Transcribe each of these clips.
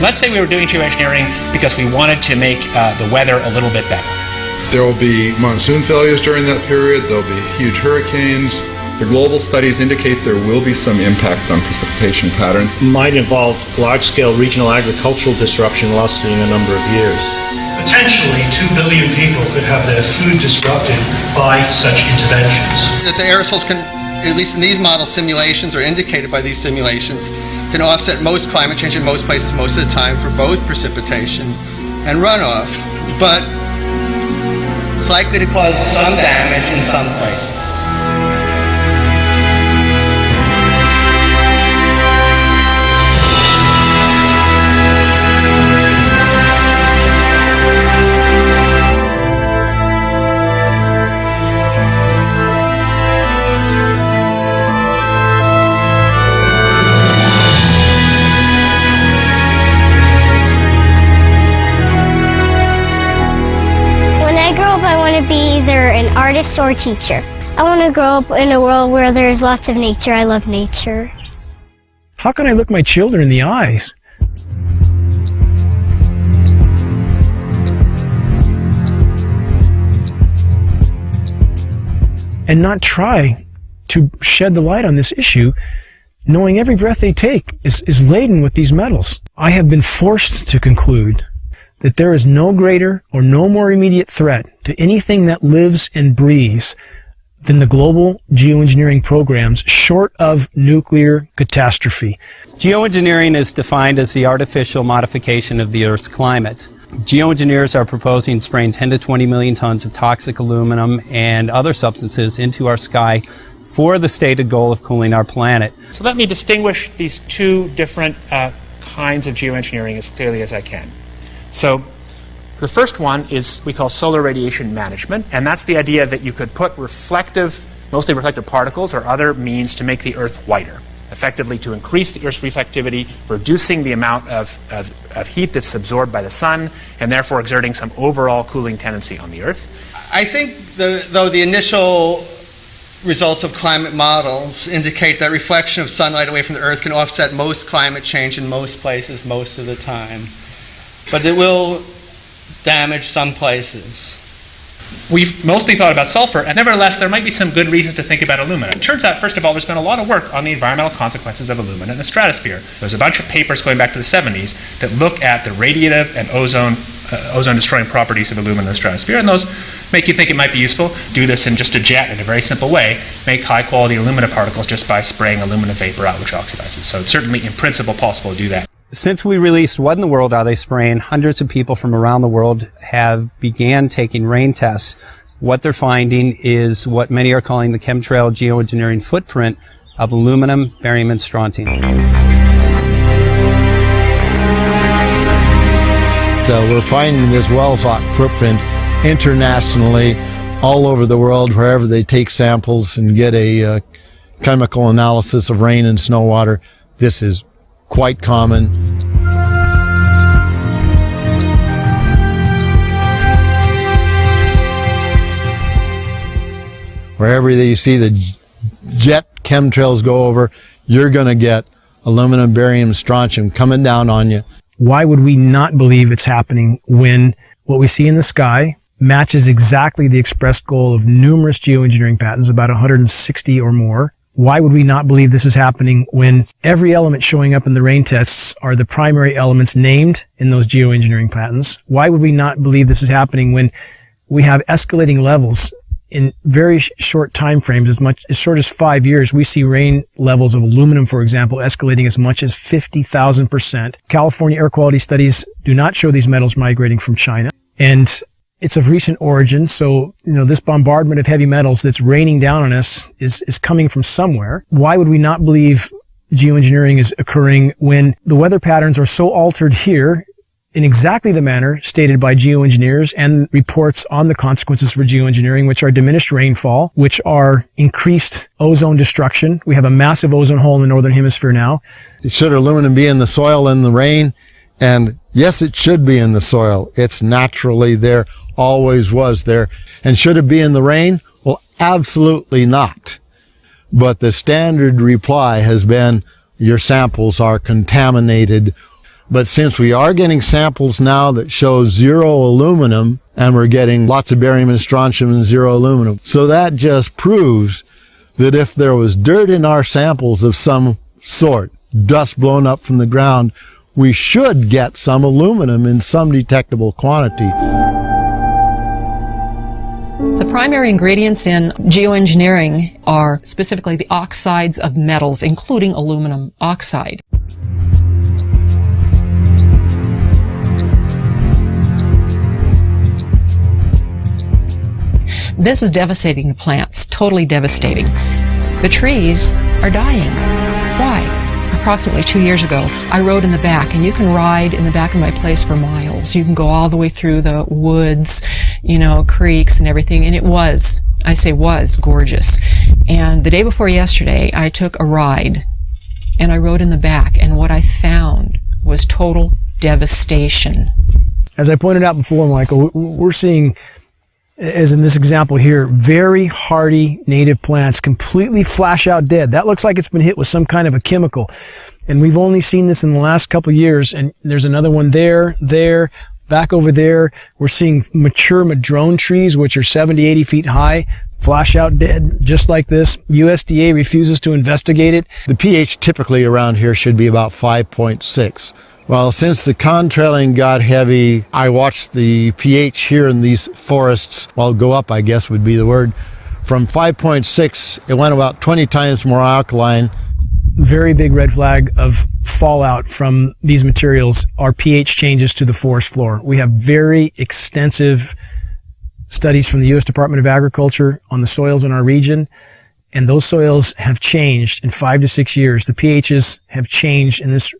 let's say we were doing geoengineering because we wanted to make the weather a little bit better. There will be monsoon failures during that period. There will be huge hurricanes. The global studies indicate there will be some impact on precipitation patterns. Might involve large-scale regional agricultural disruption lasting a number of years. Potentially 2 billion people could have their food disrupted by such interventions. That the aerosols can, at least in these model simulations or indicated by these simulations, can offset most climate change in most places most of the time for both precipitation and runoff. But it's likely to cause some damage in some places. Be either an artist or a teacher. I want to grow up in a world where there's lots of nature. I love nature. How can I look my children in the eyes and not try to shed the light on this issue, knowing every breath they take is laden with these metals? I have been forced to conclude that there is no greater or no more immediate threat to anything that lives and breathes than the global geoengineering programs, short of nuclear catastrophe. Geoengineering is defined as the artificial modification of the Earth's climate. Geoengineers are proposing spraying 10 to 20 million tons of toxic aluminum and other substances into our sky for the stated goal of cooling our planet. So let me distinguish these two different kinds of geoengineering as clearly as I can. So the first one is we call solar radiation management, and that's the idea that you could put mostly reflective particles or other means to make the Earth whiter, effectively to increase the Earth's reflectivity, reducing the amount of heat that's absorbed by the sun, and therefore exerting some overall cooling tendency on the Earth. I think, though the initial results of climate models indicate that reflection of sunlight away from the Earth can offset most climate change in most places most of the time. But it will damage some places. We've mostly thought about sulfur, and nevertheless, there might be some good reasons to think about alumina. It turns out, first of all, there's been a lot of work on the environmental consequences of alumina in the stratosphere. There's a bunch of papers going back to the 70s that look at the radiative and ozone-destroying properties of alumina in the stratosphere, and those make you think it might be useful. Do this in just a jet in a very simple way. Make high-quality alumina particles just by spraying alumina vapor out, which oxidizes. So it's certainly, in principle, possible to do that. Since we released What in the World Are They Spraying, hundreds of people from around the world have began taking rain tests. What they're finding is what many are calling the chemtrail geoengineering footprint of aluminum, barium, and strontium. We're finding this well-thought footprint internationally, all over the world, wherever they take samples and get a chemical analysis of rain and snow water. This is quite common. Wherever you see the jet chemtrails go over, you're going to get aluminum, barium, strontium coming down on you. Why would we not believe it's happening when what we see in the sky matches exactly the express goal of numerous geoengineering patents, about 160 or more? Why would we not believe this is happening when every element showing up in the rain tests are the primary elements named in those geoengineering patents? Why would we not believe this is happening when we have escalating levels in very short time frames, as short as 5 years? We see rain levels of aluminum, for example, escalating as much as 50,000%. California air quality studies do not show these metals migrating from China, and it's of recent origin. So, this bombardment of heavy metals that's raining down on us is coming from somewhere. Why would we not believe geoengineering is occurring when the weather patterns are so altered here in exactly the manner stated by geoengineers and reports on the consequences for geoengineering, which are diminished rainfall, which are increased ozone destruction? We have a massive ozone hole in the northern hemisphere now. Should aluminum be in the soil in the rain? And yes, it should be in the soil. It's naturally there, always was there. And should it be in the rain? Well, absolutely not. But the standard reply has been, your samples are contaminated But since we are getting samples now that show zero aluminum, and we're getting lots of barium and strontium and zero aluminum, so that just proves that if there was dirt in our samples of some sort, dust blown up from the ground, we should get some aluminum in some detectable quantity. The primary ingredients in geoengineering are specifically the oxides of metals, including aluminum oxide. This is devastating to plants, totally devastating. The trees are dying. Why? Approximately 2 years ago, I rode in the back, and you can ride in the back of my place for miles. You can go all the way through the woods, creeks and everything, and it was, I say was, gorgeous. And the day before yesterday, I took a ride, and I rode in the back, and what I found was total devastation. As I pointed out before, Michael, we're seeing, as in this example here, very hardy native plants completely flash out dead. That looks like it's been hit with some kind of a chemical. And we've only seen this in the last couple of years. And there's another one there, back over there. We're seeing mature madrone trees, which are 70, 80 feet high, flash out dead, just like this. USDA refuses to investigate it. The pH typically around here should be about 5.6. Well, since the contrailing got heavy, I watched the pH here in these forests, go up, I guess would be the word. From 5.6, it went about 20 times more alkaline. Very big red flag of fallout from these materials are pH changes to the forest floor. We have very extensive studies from the U.S. Department of Agriculture on the soils in our region, and those soils have changed in 5 to 6 years. The pHs have changed in this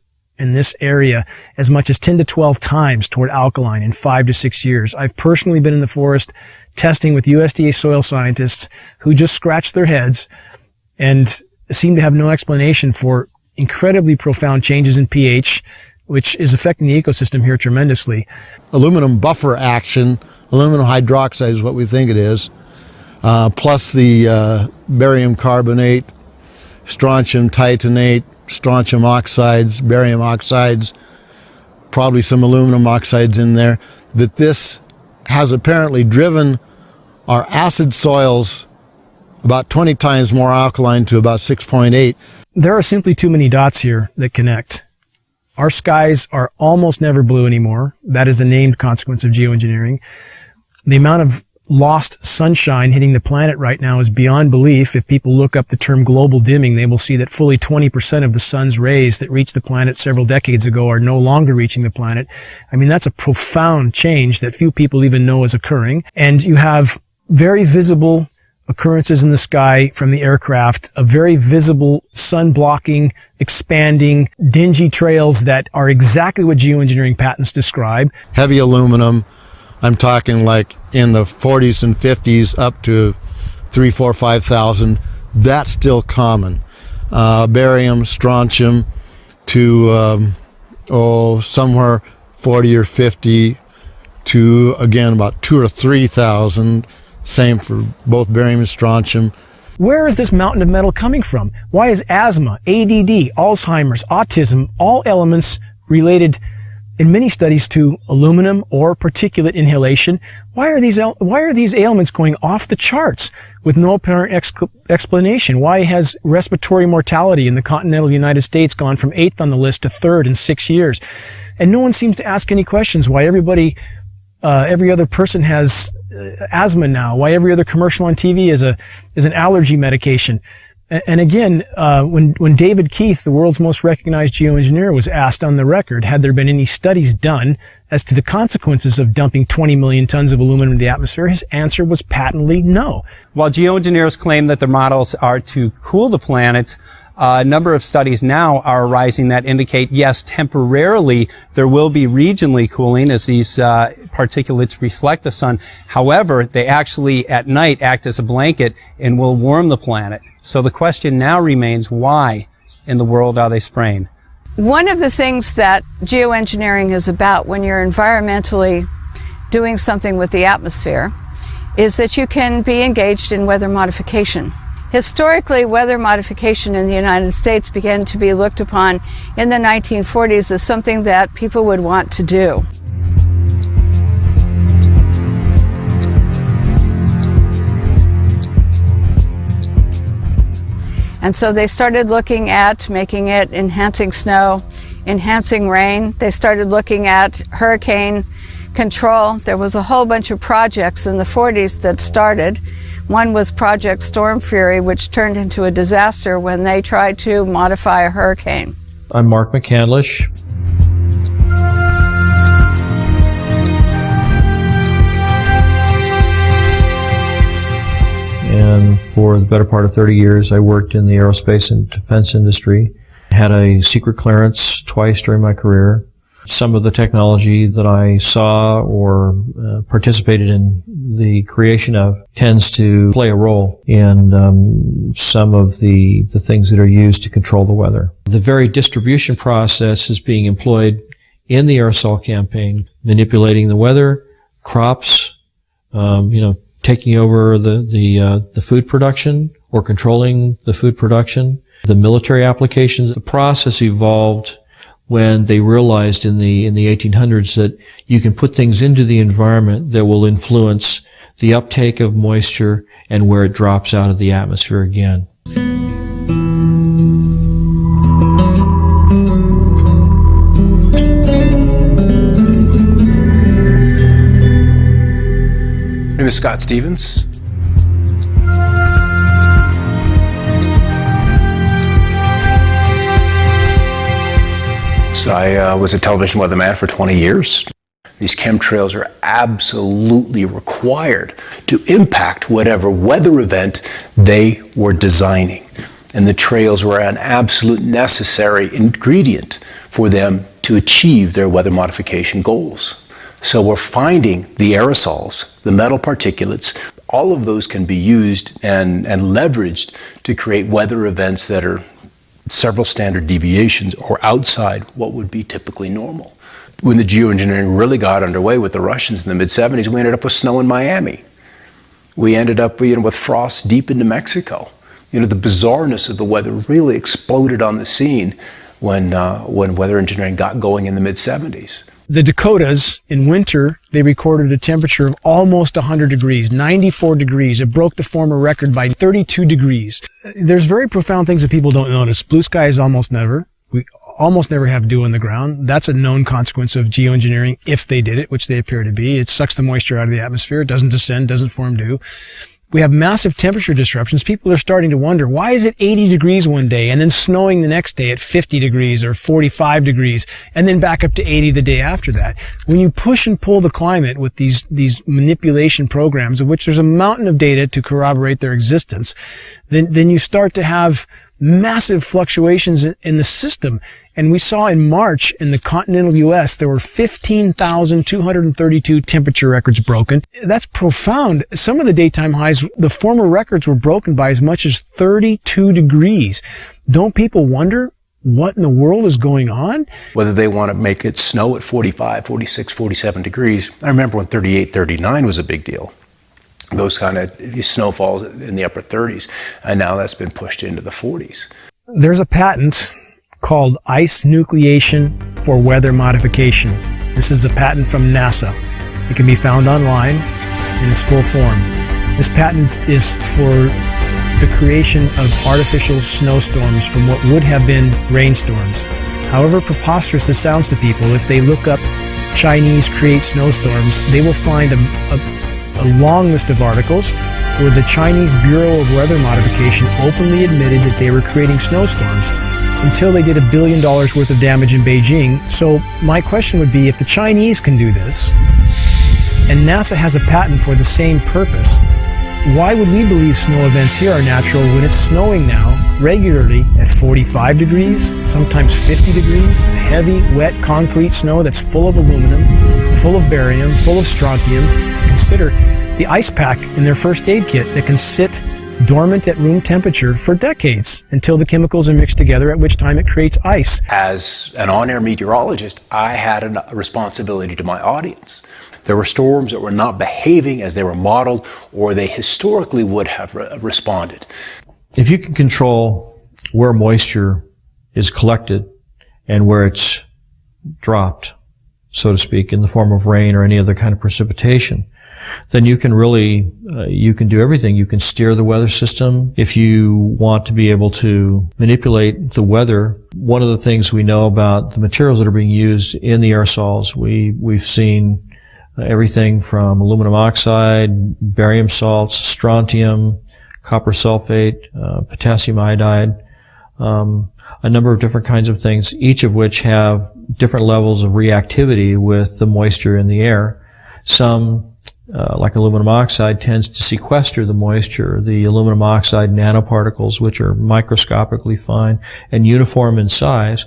area as much as 10 to 12 times toward alkaline in 5 to 6 years. I've personally been in the forest testing with USDA soil scientists who just scratched their heads and seem to have no explanation for incredibly profound changes in pH, which is affecting the ecosystem here tremendously. Aluminum buffer action, aluminum hydroxide is what we think it is, plus the barium carbonate, strontium titanate, strontium oxides, barium oxides, probably some aluminum oxides in there, that this has apparently driven our acid soils about 20 times more alkaline to about 6.8. There are simply too many dots here that connect. Our skies are almost never blue anymore. That is a named consequence of geoengineering. The amount of lost sunshine hitting the planet right now is beyond belief. If people look up the term global dimming, they will see that fully 20% of the sun's rays that reached the planet several decades ago are no longer reaching the planet. I mean, that's a profound change that few people even know is occurring. And you have very visible occurrences in the sky from the aircraft, a very visible sun-blocking, expanding, dingy trails that are exactly what geoengineering patents describe. Heavy aluminum, I'm talking like in the 40s and 50s up to 3,000, 4,000, 5,000. That's still common. Barium, strontium to somewhere 40 or 50 to, again, about 2,000 or 3,000. Same for both barium and strontium. Where is this mountain of metal coming from? Why is asthma, ADD, Alzheimer's, autism, all elements related in many studies to aluminum or particulate inhalation? Why are these ailments going off the charts with no apparent explanation? Why has respiratory mortality in the continental United States gone from 8th on the list to 3rd in 6 years? And no one seems to ask any questions. Why every other person has asthma now? Why every other commercial on TV is an allergy medication? And again, when David Keith, the world's most recognized geoengineer, was asked on the record, had there been any studies done as to the consequences of dumping 20 million tons of aluminum into the atmosphere, his answer was patently no. While geoengineers claim that their models are to cool the planet, a number of studies now are arising that indicate, yes, temporarily there will be regionally cooling as these particulates reflect the sun. However, they actually at night act as a blanket and will warm the planet. So the question now remains, why in the world are they spraying? One of the things that geoengineering is about when you're environmentally doing something with the atmosphere is that you can be engaged in weather modification. Historically, weather modification in the United States began to be looked upon in the 1940s as something that people would want to do. And so they started looking at making it enhancing snow, enhancing rain. They started looking at hurricane control. There was a whole bunch of projects in the 40s that started. One was Project Storm Fury, which turned into a disaster when they tried to modify a hurricane. I'm Mark McCandlish. And for the better part of 30 years, I worked in the aerospace and defense industry. Had a secret clearance twice during my career. Some of the technology that I saw or participated in the creation of tends to play a role in some of the things that are used to control the weather. The very distribution process is being employed in the aerosol campaign, manipulating the weather, crops, taking over the food production or controlling the food production, the military applications. The process evolved when they realized in the 1800s that you can put things into the environment that will influence the uptake of moisture and where it drops out of the atmosphere again. My name is Scott Stevens. I was a television weatherman for 20 years. These chemtrails are absolutely required to impact whatever weather event they were designing. And the trails were an absolute necessary ingredient for them to achieve their weather modification goals. So we're finding the aerosols, the metal particulates, all of those can be used and leveraged to create weather events that are several standard deviations or outside what would be typically normal. When the geoengineering really got underway with the Russians in the mid-70s, we ended up with snow in Miami. We ended up with frost deep into Mexico. The bizarreness of the weather really exploded on the scene when weather engineering got going in the mid-70s. The Dakotas, in winter, they recorded a temperature of almost 100 degrees, 94 degrees. It broke the former record by 32 degrees. There's very profound things that people don't notice. Blue skies almost never. We almost never have dew on the ground. That's a known consequence of geoengineering if they did it, which they appear to be. It sucks the moisture out of the atmosphere. It doesn't descend, doesn't form dew. We have massive temperature disruptions. People are starting to wonder, why is it 80 degrees one day and then snowing the next day at 50 degrees or 45 degrees and then back up to 80 the day after that? When you push and pull the climate with these manipulation programs, of which there's a mountain of data to corroborate their existence, then you start to have massive fluctuations in the system. And we saw in March in the continental U.S., there were 15,232 temperature records broken. That's profound. Some of the daytime highs, the former records were broken by as much as 32 degrees. Don't people wonder what in the world is going on? Whether they want to make it snow at 45, 46, 47 degrees. I remember when 38, 39 was a big deal. Those kind of snowfalls in the upper 30s, and now that's been pushed into the 40s. There's a patent called ice nucleation for weather modification. This is a patent from NASA. It can be found online in its full form. This patent is for the creation of artificial snowstorms from what would have been rainstorms. However preposterous this sounds to people, if they look up Chinese create snowstorms, they will find a long list of articles where the Chinese Bureau of Weather Modification openly admitted that they were creating snowstorms until they did $1 billion worth of damage in Beijing. So my question would be, if the Chinese can do this and NASA has a patent for the same purpose, why would we believe snow events here are natural when it's snowing now regularly at 45 degrees, sometimes 50 degrees, heavy, wet, concrete snow that's full of aluminum, full of barium, full of strontium? Consider the ice pack in their first aid kit that can sit dormant at room temperature for decades until the chemicals are mixed together, at which time it creates ice. As an on-air meteorologist, I had a responsibility to my audience. There were storms that were not behaving as they were modeled or they historically would have responded. If you can control where moisture is collected and where it's dropped, so to speak, in the form of rain or any other kind of precipitation, then you can really, you can do everything. You can steer the weather system. If you want to be able to manipulate the weather, one of the things we know about the materials that are being used in the aerosols, we've seen everything from aluminum oxide, barium salts, strontium, copper sulfate, potassium iodide, a number of different kinds of things, each of which have different levels of reactivity with the moisture in the air. Some, like aluminum oxide, tends to sequester the moisture. The aluminum oxide nanoparticles, which are microscopically fine and uniform in size,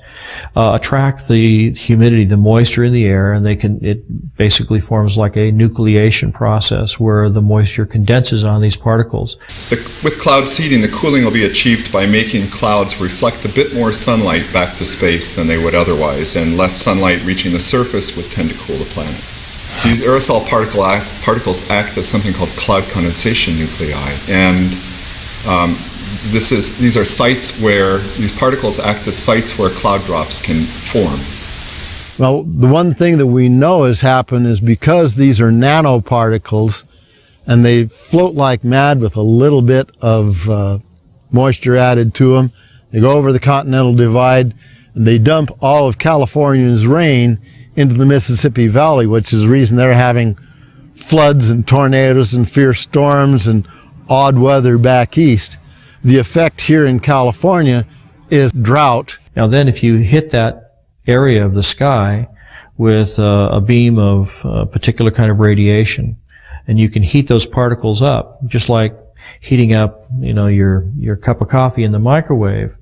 attract the humidity, the moisture in the air, and it basically forms like a nucleation process where the moisture condenses on these particles. With cloud seeding, the cooling will be achieved by making clouds reflect a bit more sunlight back to space than they would otherwise, and less sunlight reaching the surface would tend to cool the planet. These aerosol particles act as something called cloud condensation nuclei, and these are sites where these particles act as sites where cloud drops can form. Well, the one thing that we know has happened is because these are nanoparticles and they float like mad with a little bit of moisture added to them, they go over the Continental Divide and they dump all of California's rain into the Mississippi Valley, which is the reason they're having floods and tornadoes and fierce storms and odd weather back east. The effect here in California is drought. Now then, if you hit that area of the sky with a beam of a particular kind of radiation, and you can heat those particles up, just like heating up, your cup of coffee in the microwave,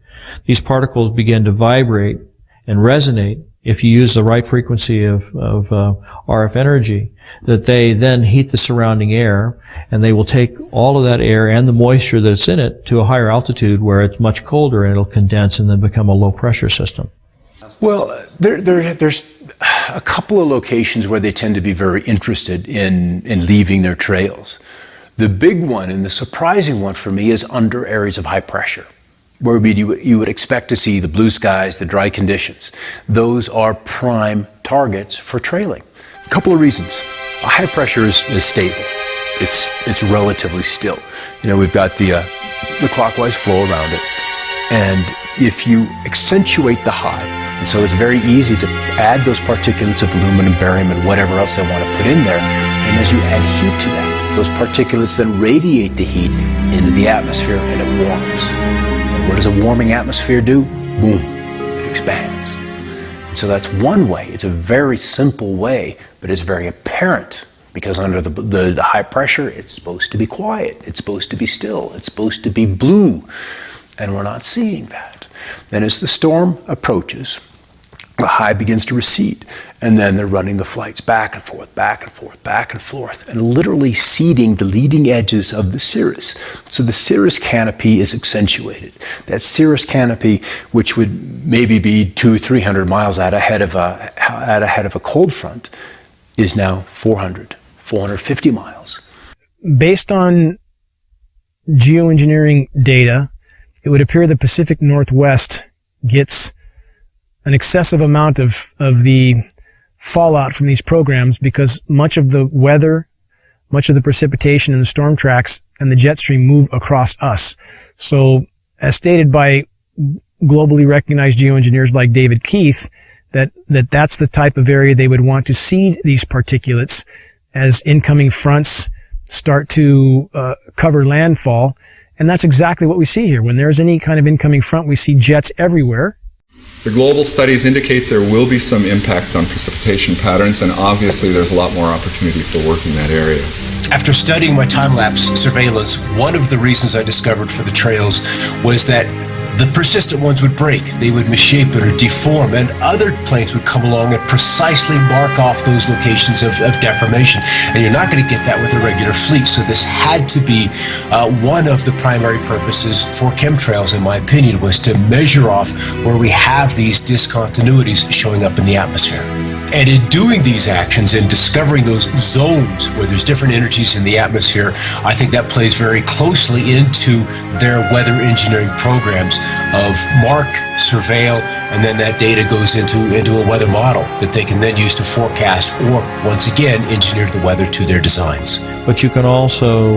these particles begin to vibrate and resonate if you use the right frequency of RF energy, that they then heat the surrounding air, and they will take all of that air and the moisture that's in it to a higher altitude where it's much colder, and it'll condense and then become a low pressure system. Well, there's a couple of locations where they tend to be very interested in leaving their trails. The big one and the surprising one for me is under areas of high pressure, where you would expect to see the blue skies, the dry conditions. Those are prime targets for trailing. A couple of reasons. High pressure is stable. It's relatively still. We've got the clockwise flow around it. And if you accentuate the high, and so it's very easy to add those particulates of aluminum, barium, and whatever else they want to put in there. And as you add heat to that, those particulates then radiate the heat into the atmosphere and it warms. What does a warming atmosphere do? Boom, it expands. And so that's one way. It's a very simple way, but it's very apparent because under the high pressure, it's supposed to be quiet. It's supposed to be still. It's supposed to be blue. And we're not seeing that. Then as the storm approaches, the high begins to recede, and then they're running the flights back and forth, back and forth, back and forth, and literally seeding the leading edges of the cirrus. So the cirrus canopy is accentuated. That cirrus canopy, which would maybe be 200-300 miles out ahead of a cold front, is now 450 miles. Based on geoengineering data, it would appear the Pacific Northwest gets an excessive amount of the fallout from these programs because much of the weather, much of the precipitation and the storm tracks and the jet stream move across us. So, as stated by globally recognized geoengineers like David Keith, that's the type of area they would want to seed these particulates as incoming fronts start to cover landfall. And that's exactly what we see here. When there's any kind of incoming front, we see jets everywhere. The global studies indicate there will be some impact on precipitation patterns, and obviously there's a lot more opportunity for work in that area. After studying my time-lapse surveillance, one of the reasons I discovered for the trails was that the persistent ones would break, they would misshape or deform, and other planes would come along and precisely mark off those locations of deformation. And you're not going to get that with a regular fleet, so this had to be one of the primary purposes for chemtrails, in my opinion, was to measure off where we have these discontinuities showing up in the atmosphere. And in doing these actions and discovering those zones where there's different energies in the atmosphere, I think that plays very closely into their weather engineering programs of mark, surveil, and then that data goes into a weather model that they can then use to forecast or, once again, engineer the weather to their designs. But you can also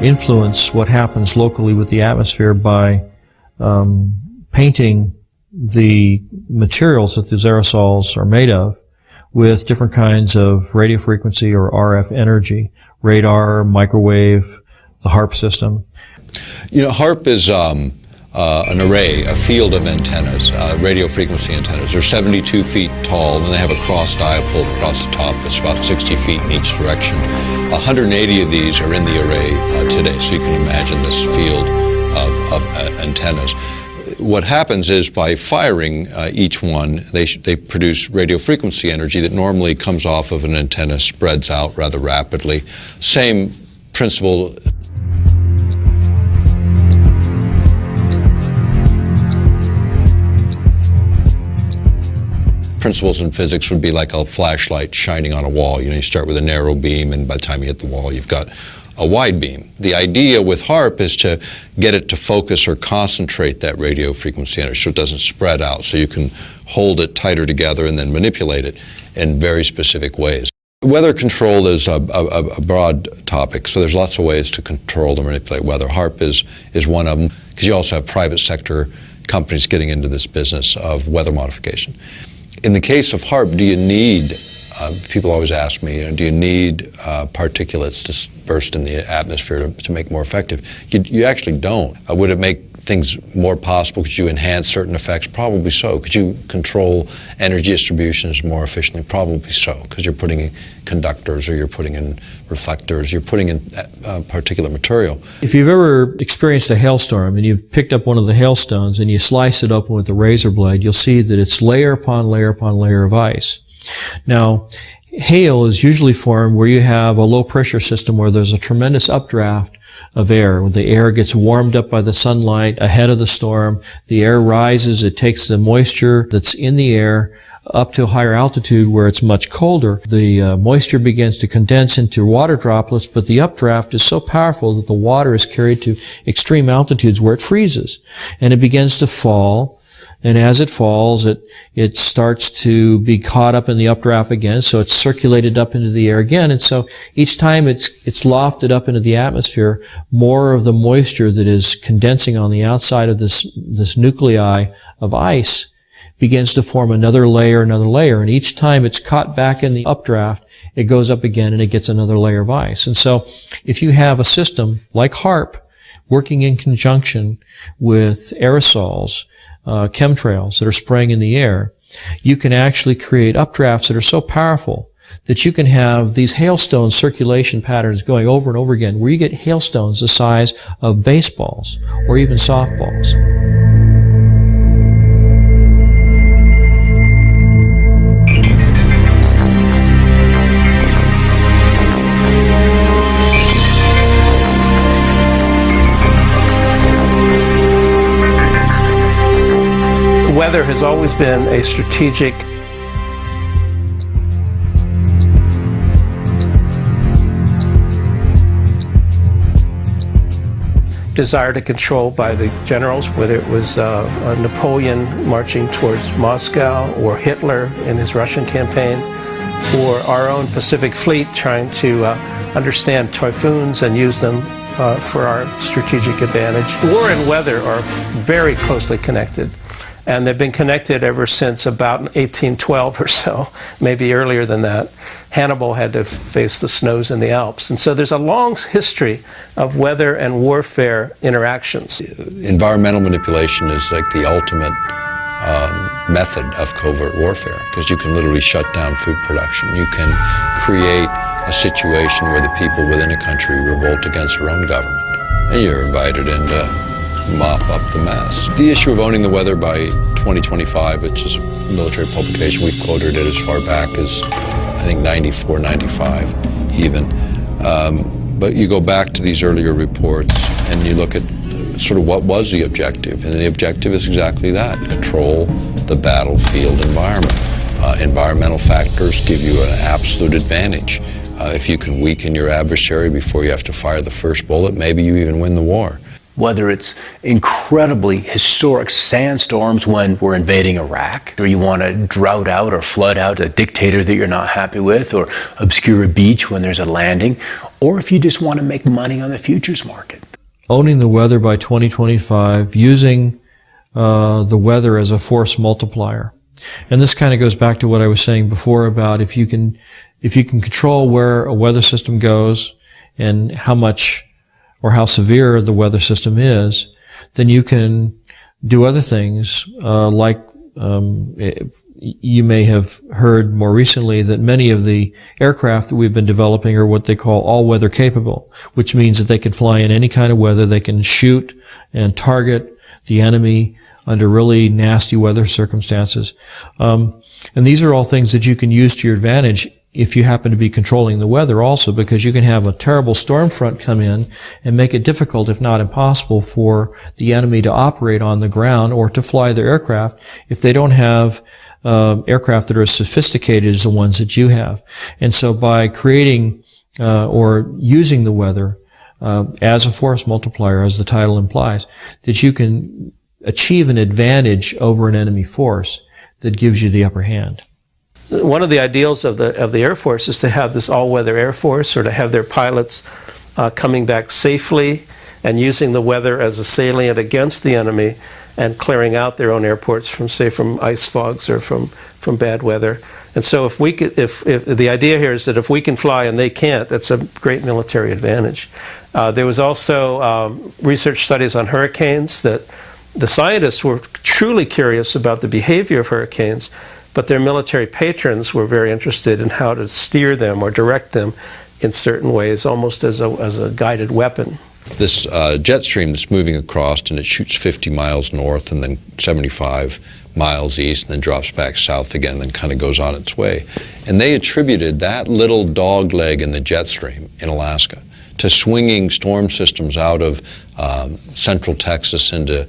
influence what happens locally with the atmosphere by painting the materials that these aerosols are made of with different kinds of radio frequency or RF energy, radar, microwave, the HARP system. You know, HARP is an array, a field of antennas, radio frequency antennas. They're 72 feet tall, and they have a cross dipole across the top that's about 60 feet in each direction. 180 of these are in the array today, so you can imagine this field of antennas. What happens is by firing each one, they produce radio frequency energy that normally comes off of an antenna, spreads out rather rapidly. Same principle. Principles in physics would be like a flashlight shining on a wall. You know, you start with a narrow beam, and by the time you hit the wall, you've got a wide beam. The idea with HARP is to get it to focus or concentrate that radio frequency energy so it doesn't spread out, so you can hold it tighter together and then manipulate it in very specific ways. Weather control is a broad topic, so there's lots of ways to control and manipulate weather. HARP is one of them, because you also have private sector companies getting into this business of weather modification. In the case of HARP, do you need, people always ask me, you know, do you need particulates dispersed in the atmosphere to make more effective? You actually don't. Would it make things more possible? Could you enhance certain effects? Probably so. Could you control energy distributions more efficiently? Probably so, because you're putting in conductors or you're putting in reflectors, you're putting in particulate material. If you've ever experienced a hailstorm and you've picked up one of the hailstones and you slice it open with a razor blade, you'll see that it's layer upon layer upon layer of ice. Now, hail is usually formed where you have a low pressure system where there's a tremendous updraft of air. The air gets warmed up by the sunlight ahead of the storm. The air rises. It takes the moisture that's in the air up to a higher altitude where it's much colder. The moisture begins to condense into water droplets, but the updraft is so powerful that the water is carried to extreme altitudes where it freezes. And it begins to fall. And as it falls, it starts to be caught up in the updraft again, so it's circulated up into the air again. And so each time it's lofted up into the atmosphere, more of the moisture that is condensing on the outside of this nuclei of ice begins to form another layer. And each time it's caught back in the updraft, it goes up again and it gets another layer of ice. And so if you have a system like HARP working in conjunction with aerosols, chemtrails that are spraying in the air, you can actually create updrafts that are so powerful that you can have these hailstone circulation patterns going over and over again, where you get hailstones the size of baseballs or even softballs. Weather has always been a strategic desire to control by the generals, whether it was Napoleon marching towards Moscow or Hitler in his Russian campaign, or our own Pacific Fleet trying to understand typhoons and use them for our strategic advantage. War and weather are very closely connected. And they've been connected ever since about 1812 or so, maybe earlier than that. Hannibal had to face the snows in the Alps. And so there's a long history of weather and warfare interactions. Environmental manipulation is like the ultimate method of covert warfare, because you can literally shut down food production. You can create a situation where the people within a country revolt against their own government. And you're invited in to mop up the mess. The issue of owning the weather by 2025, which is a military publication, we've quoted it as far back as, I think, 94, 95 even. But you go back to these earlier reports and you look at sort of what was the objective. And the objective is exactly that: control the battlefield environment. Environmental factors give you an absolute advantage. If you can weaken your adversary before you have to fire the first bullet, maybe you even win the war. Whether it's incredibly historic sandstorms when we're invading Iraq, or you want to drought out or flood out a dictator that you're not happy with, or obscure a beach when there's a landing, or if you just want to make money on the futures market. Owning the weather by 2025, using the weather as a force multiplier. And this kind of goes back to what I was saying before about if you can control where a weather system goes and how much or how severe the weather system is, then you can do other things, like you may have heard more recently that many of the aircraft that we've been developing are what they call all-weather capable, which means that they can fly in any kind of weather. They can shoot and target the enemy under really nasty weather circumstances. And these are all things that you can use to your advantage if you happen to be controlling the weather also, because you can have a terrible storm front come in and make it difficult, if not impossible, for the enemy to operate on the ground or to fly their aircraft if they don't have aircraft that are as sophisticated as the ones that you have. And so by creating or using the weather as a force multiplier, as the title implies, that you can achieve an advantage over an enemy force that gives you the upper hand. One of the ideals of the Air Force is to have this all-weather Air Force, or to have their pilots coming back safely and using the weather as a salient against the enemy and clearing out their own airports from, say, from ice fogs or from bad weather. And so if the idea here is that if we can fly and they can't, that's a great military advantage. There was also research studies on hurricanes that the scientists were truly curious about the behavior of hurricanes, but their military patrons were very interested in how to steer them or direct them in certain ways, almost as a guided weapon. This jet stream that's moving across, and it shoots 50 miles north and then 75 miles east and then drops back south again and then kind of goes on its way. And they attributed that little dog leg in the jet stream in Alaska to swinging storm systems out of central Texas into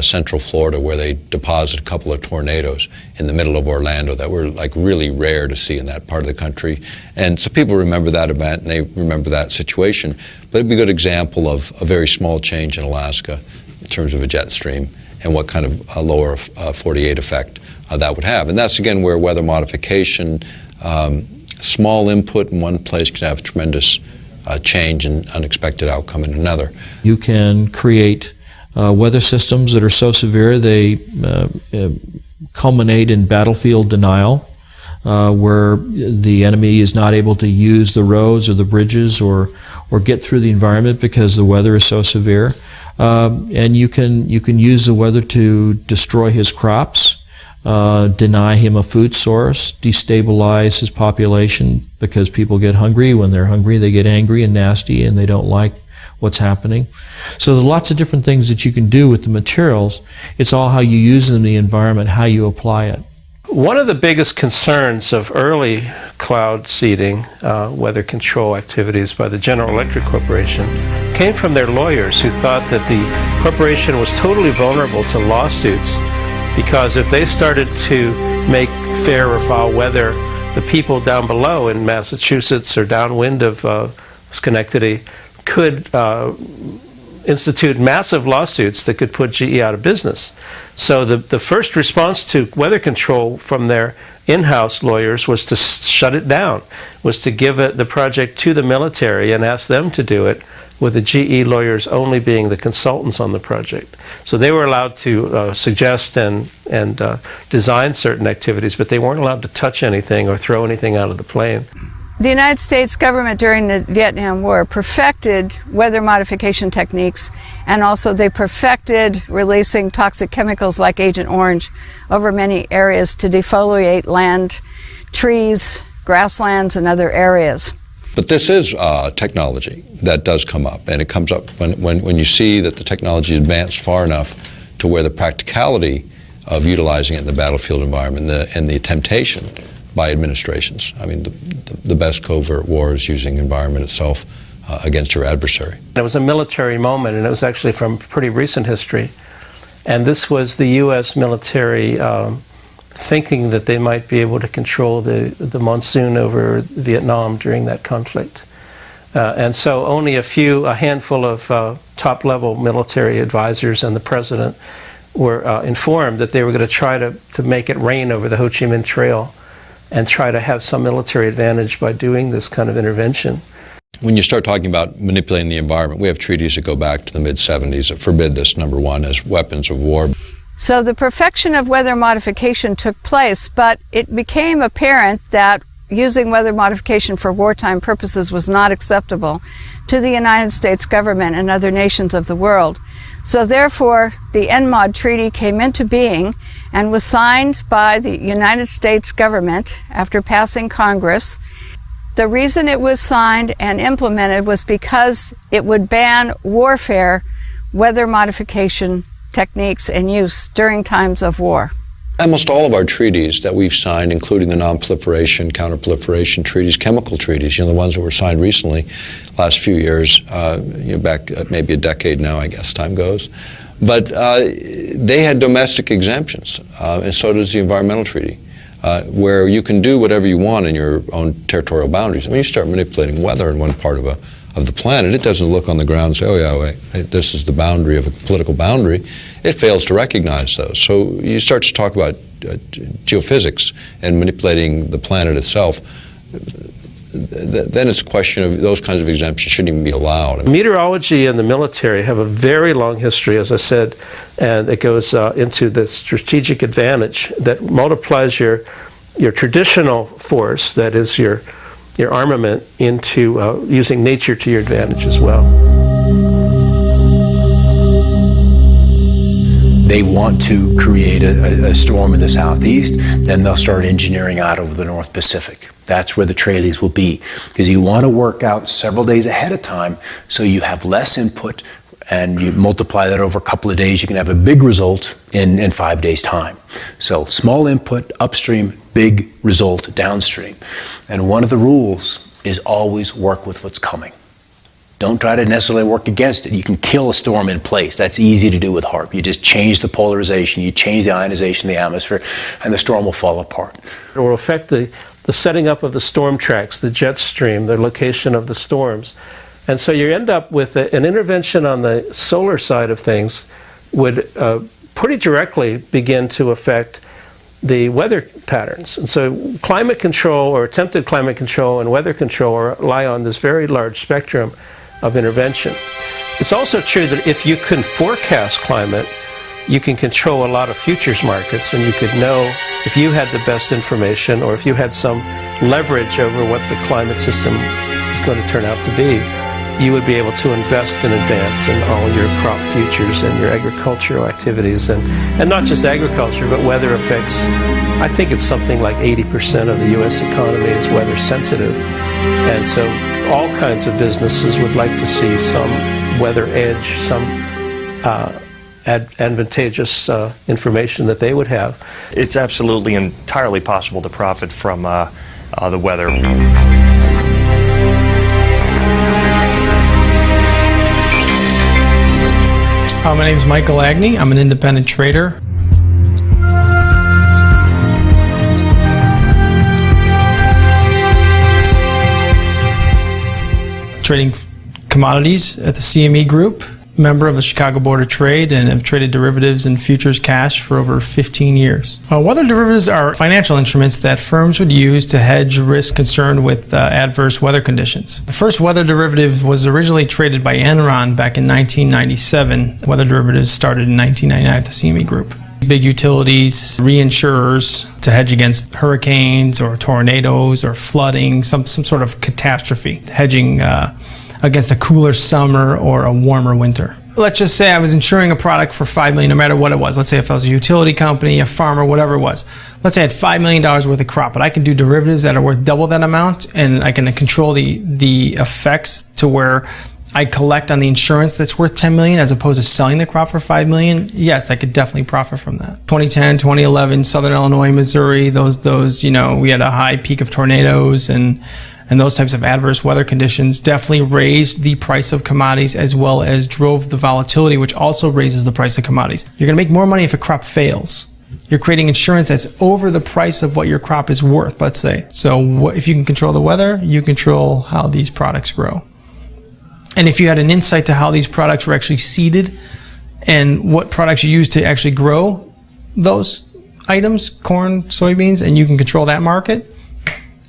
central Florida, where they deposited a couple of tornadoes in the middle of Orlando that were like really rare to see in that part of the country. And so people remember that event and they remember that situation. But it'd be a good example of a very small change in Alaska in terms of a jet stream and what kind of lower 48 effect that would have. And that's again where weather modification, small input in one place can have tremendous change and unexpected outcome in another. You can create weather systems that are so severe they culminate in battlefield denial, where the enemy is not able to use the roads or the bridges or get through the environment because the weather is so severe. And you can use the weather to destroy his crops, deny him a food source, destabilize his population because people get hungry. When they're hungry, they get angry and nasty and they don't like what's happening. So there's lots of different things that you can do with the materials. It's all how you use them in the environment, how you apply it. One of the biggest concerns of early cloud seeding, weather control activities by the General Electric Corporation, came from their lawyers who thought that the corporation was totally vulnerable to lawsuits, because if they started to make fair or foul weather, the people down below in Massachusetts or downwind of Schenectady could institute massive lawsuits that could put GE out of business. So the first response to weather control from their in-house lawyers was to shut it down, was to give the project to the military and ask them to do it, with the GE lawyers only being the consultants on the project. So they were allowed to suggest and design certain activities, but they weren't allowed to touch anything or throw anything out of the plane. The United States government during the Vietnam War perfected weather modification techniques, and also they perfected releasing toxic chemicals like Agent Orange over many areas to defoliate land, trees, grasslands, and other areas. But this is technology that does come up, and it comes up when you see that the technology is advanced far enough to where the practicality of utilizing it in the battlefield environment and the temptation by administrations. I mean, the best covert war is using the environment itself against your adversary. It was a military moment, and it was actually from pretty recent history. And this was the U.S. military thinking that they might be able to control the monsoon over Vietnam during that conflict. And so only a handful of top-level military advisors and the president were informed that they were going to try to make it rain over the Ho Chi Minh Trail and try to have some military advantage by doing this kind of intervention. When you start talking about manipulating the environment, we have treaties that go back to the mid-70s that forbid this, number one, as weapons of war. So the perfection of weather modification took place, but it became apparent that using weather modification for wartime purposes was not acceptable to the United States government and other nations of the world. So therefore, the NMOD Treaty came into being and was signed by the United States government after passing Congress. The reason it was signed and implemented was because it would ban warfare, weather modification techniques and use during times of war. Almost all of our treaties that we've signed, including the non-proliferation, counter-proliferation treaties, chemical treaties, the ones that were signed recently, last few years, back maybe a decade now, I guess time goes, but they had domestic exemptions, and so does the environmental treaty, where you can do whatever you want in your own territorial boundaries. I mean, you start manipulating weather in one part of the planet, it doesn't look on the ground and say, oh yeah, wait, this is the boundary of a political boundary. It fails to recognize those. So you start to talk about geophysics and manipulating the planet itself, then it's a question of those kinds of exemptions shouldn't even be allowed. Meteorology and the military have a very long history, as I said, and it goes into the strategic advantage that multiplies your traditional force, that is your armament, into using nature to your advantage as well. They want to create a storm in the southeast, then they'll start engineering out over the North Pacific. That's where the trailies will be, because you want to work out several days ahead of time so you have less input, and you multiply that over a couple of days, you can have a big result in 5 days' time. So small input upstream, big result downstream. And one of the rules is always work with what's coming. Don't try to necessarily work against it. You can kill a storm in place. That's easy to do with HAARP. You just change the polarization, you change the ionization of the atmosphere, and the storm will fall apart. It will affect the setting up of the storm tracks, the jet stream, the location of the storms. And so you end up with an intervention on the solar side of things would pretty directly begin to affect the weather patterns. And so climate control, or attempted climate control, and weather control rely on this very large spectrum of intervention. It's also true that if you can forecast climate, you can control a lot of futures markets, and you could know if you had the best information, or if you had some leverage over what the climate system is going to turn out to be, you would be able to invest in advance in all your crop futures and your agricultural activities, and not just agriculture, but weather effects. I think it's something like 80% of the U.S. economy is weather sensitive, and so all kinds of businesses would like to see some weather edge, some advantageous information that they would have. It's absolutely entirely possible to profit from the weather. My name is Michael Agney. I'm an independent trader. Trading commodities at the CME Group, member of the Chicago Board of Trade, and have traded derivatives and futures cash for over 15 years. Weather derivatives are financial instruments that firms would use to hedge risk concerned with adverse weather conditions. The first weather derivative was originally traded by Enron back in 1997. Weather derivatives started in 1999 at the CME Group. Big utilities, reinsurers to hedge against hurricanes or tornadoes or flooding, some sort of catastrophe, hedging against a cooler summer or a warmer winter. Let's just say I was insuring a product for $5 million, no matter what it was. Let's say if I was a utility company, a farmer, whatever it was. Let's say I had $5 million worth of crop, but I can do derivatives that are worth double that amount, and I can control the effects to where I collect on the insurance that's worth $10 million as opposed to selling the crop for $5 million. Yes, I could definitely profit from that. 2010, 2011, Southern Illinois, Missouri, those we had a high peak of tornadoes and those types of adverse weather conditions definitely raised the price of commodities as well as drove the volatility, which also raises the price of commodities. You're going to make more money if a crop fails. You're creating insurance that's over the price of what your crop is worth, let's say. So if you can control the weather, you control how these products grow. And if you had an insight to how these products were actually seeded and what products you use to actually grow those items, corn, soybeans, and you can control that market,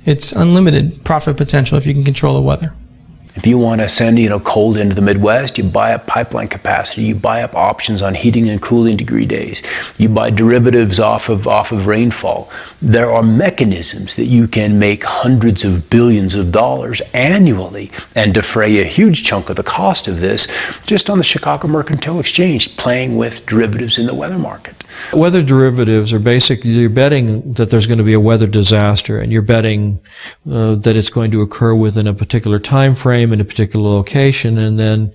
it's unlimited profit potential if you can control the weather. If you want to send, cold into the Midwest, you buy up pipeline capacity, you buy up options on heating and cooling degree days, you buy derivatives off of rainfall. There are mechanisms that you can make hundreds of billions of dollars annually and defray a huge chunk of the cost of this just on the Chicago Mercantile Exchange, playing with derivatives in the weather market. Weather derivatives are basically, you're betting that there's going to be a weather disaster, and you're betting that it's going to occur within a particular time frame in a particular location, and then,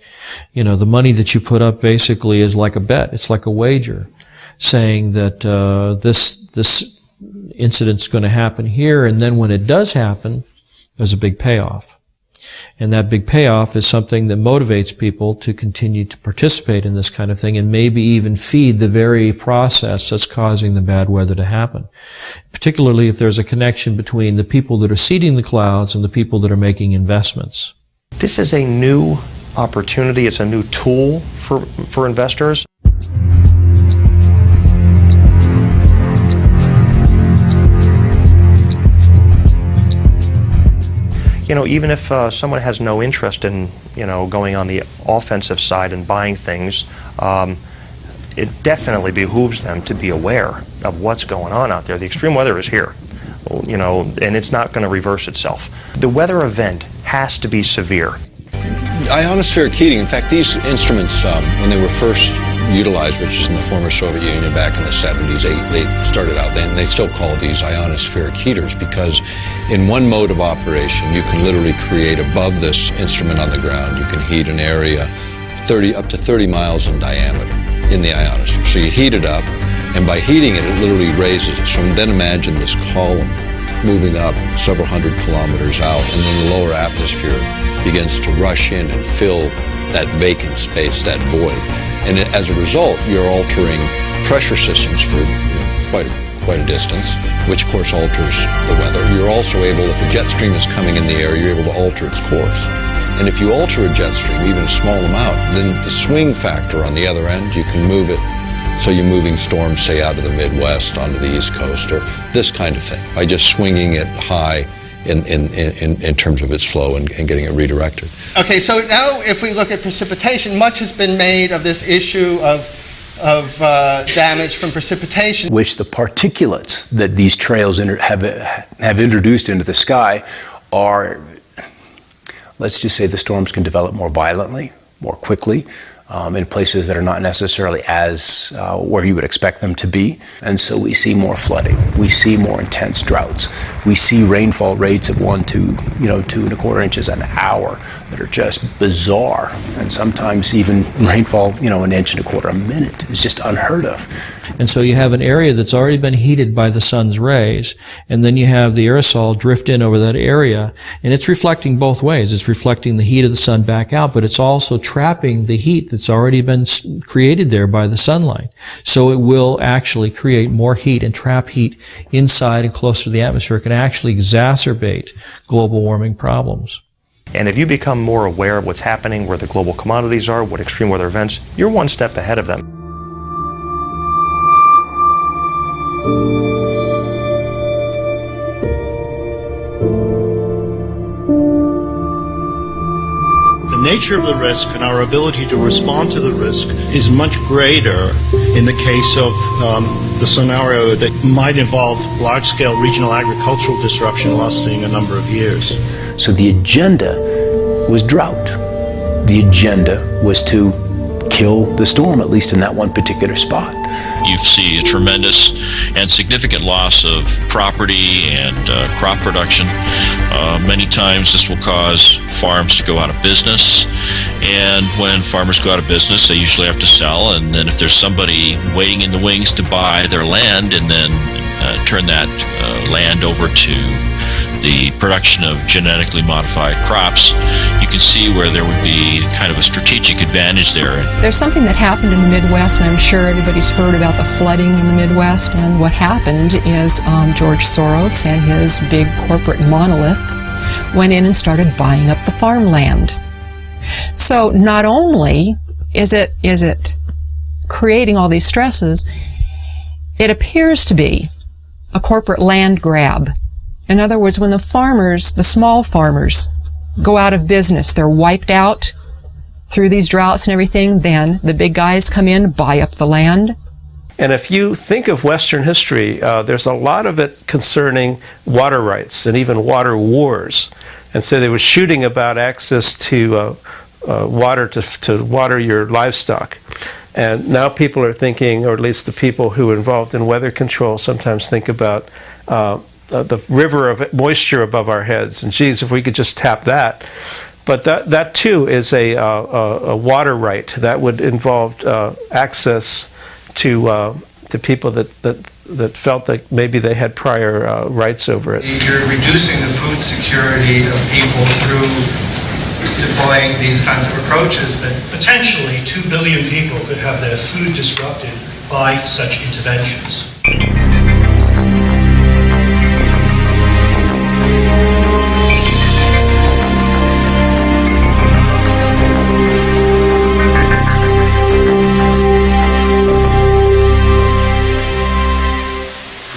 the money that you put up basically is like a bet. It's like a wager, saying that this incident's going to happen here, and then when it does happen, there's a big payoff. And that big payoff is something that motivates people to continue to participate in this kind of thing and maybe even feed the very process that's causing the bad weather to happen. Particularly if there's a connection between the people that are seeding the clouds and the people that are making investments. This is a new opportunity. It's a new tool for investors. Even if someone has no interest in, going on the offensive side and buying things, it definitely behooves them to be aware of what's going on out there. The extreme weather is here, and it's not going to reverse itself. The weather event has to be severe. Ionospheric heating, in fact, these instruments, when they were first utilized, which is in the former Soviet Union back in the 70s, they started out then, they still call these ionospheric heaters because in one mode of operation, you can literally create above this instrument on the ground, you can heat an area up to 30 miles in diameter in the ionosphere. So you heat it up, and by heating it, it literally raises it. So then imagine this column moving up several hundred kilometers out, and then the lower atmosphere begins to rush in and fill that vacant space, that void. And as a result, you're altering pressure systems for quite a distance, which of course alters the weather. You're also able, if a jet stream is coming in the air, you're able to alter its course. And if you alter a jet stream, even a small amount, then the swing factor on the other end, you can move it. So you're moving storms, say, out of the Midwest onto the East Coast, or this kind of thing, by just swinging it high in terms of its flow and getting it redirected. Okay, so now if we look at precipitation, much has been made of this issue of damage from precipitation. Which the particulates that these trails have introduced into the sky are, let's just say the storms can develop more violently, more quickly, in places that are not necessarily as where you would expect them to be. And so we see more flooding. We see more intense droughts. We see rainfall rates of 1 to 2¼ inches an hour that are just bizarre. And sometimes even rainfall, 1 1/4 a minute is just unheard of. And so you have an area that's already been heated by the sun's rays, and then you have the aerosol drift in over that area, and it's reflecting both ways. It's reflecting the heat of the sun back out, but it's also trapping the heat that's already been created there by the sunlight. So it will actually create more heat and trap heat inside and closer to the atmosphere. It can actually exacerbate global warming problems. And if you become more aware of what's happening, where the global commodities are, what extreme weather events, you're one step ahead of them. The nature of the risk and our ability to respond to the risk is much greater in the case of the scenario that might involve large-scale regional agricultural disruption lasting a number of years. So the agenda was drought. The agenda was to kill the storm, at least in that one particular spot. You see a tremendous and significant loss of property and crop production. Many times this will cause farms to go out of business, and when farmers go out of business, they usually have to sell, and then if there's somebody waiting in the wings to buy their land and then turn that land over to the production of genetically modified crops, you can see where there would be kind of a strategic advantage there. There's something that happened in the Midwest, and I'm sure everybody's heard about the flooding in the Midwest, and what happened is George Soros and his big corporate monolith went in and started buying up the farmland. So not only is it creating all these stresses, it appears to be a corporate land grab. In other words, when the farmers, the small farmers, go out of business, they're wiped out through these droughts and everything, then the big guys come in, buy up the land. And if you think of Western history, there's a lot of it concerning water rights and even water wars. And so they were shooting about access to water to water your livestock. And now people are thinking, or at least the people who are involved in weather control sometimes think about the river of moisture above our heads. And geez, if we could just tap that. But that too is a water right that would involve access to people that felt that maybe they had prior rights over it. You're reducing the food security of people through deploying these kinds of approaches that potentially 2 billion people could have their food disrupted by such interventions.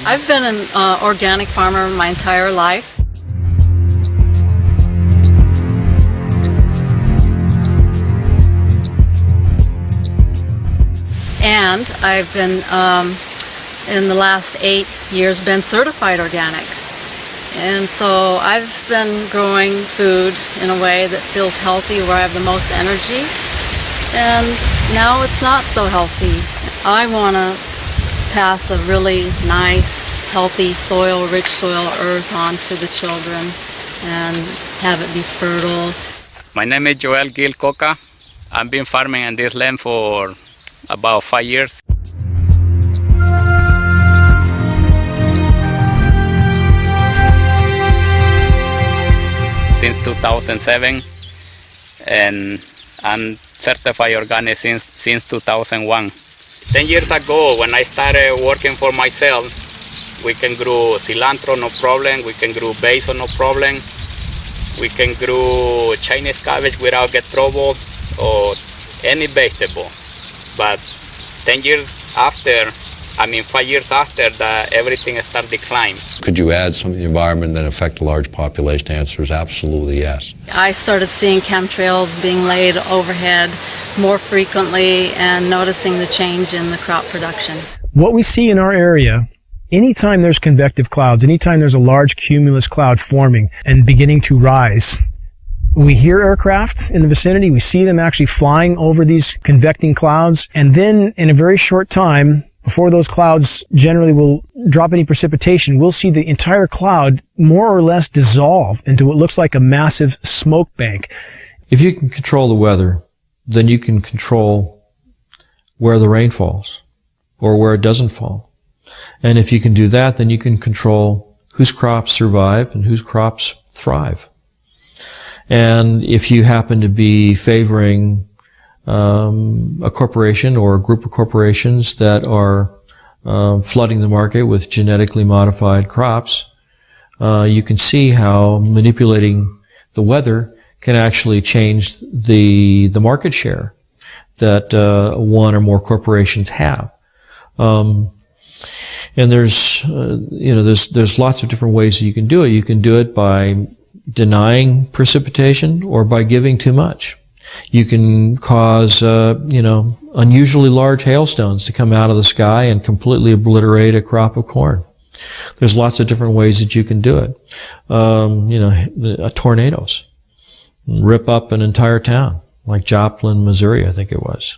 I've been an organic farmer my entire life. And I've been, in the last 8 years, been certified organic. And so I've been growing food in a way that feels healthy, where I have the most energy. And now it's not so healthy. I want to pass a really nice, healthy soil, rich soil, earth on to the children and have it be fertile. My name is Joel Gil Coca. I've been farming in this land for about 5 years. Since 2007, and I'm certified organic since 2001. 10 years ago, when I started working for myself, we can grow cilantro, no problem. We can grow basil, no problem. We can grow Chinese cabbage without get trouble, or any vegetable. But 10 years after, 5 years after, that everything started declining. Could you add some of the environment that affect a large population? The answer is absolutely yes. I started seeing chemtrails being laid overhead more frequently and noticing the change in the crop production. What we see in our area, anytime there's convective clouds, anytime there's a large cumulus cloud forming and beginning to rise, we hear aircraft in the vicinity, we see them actually flying over these convecting clouds, and then in a very short time, before those clouds generally will drop any precipitation, we'll see the entire cloud more or less dissolve into what looks like a massive smoke bank. If you can control the weather, then you can control where the rain falls or where it doesn't fall. And if you can do that, then you can control whose crops survive and whose crops thrive. And if you happen to be favoring a corporation or a group of corporations that are flooding the market with genetically modified crops, you can see how manipulating the weather can actually change the market share that one or more corporations have. And there's lots of different ways that you can do it. You can do it by denying precipitation or by giving too much. You can cause, unusually large hailstones to come out of the sky and completely obliterate a crop of corn. There's lots of different ways that you can do it. Tornadoes rip up an entire town, like Joplin, Missouri, I think it was.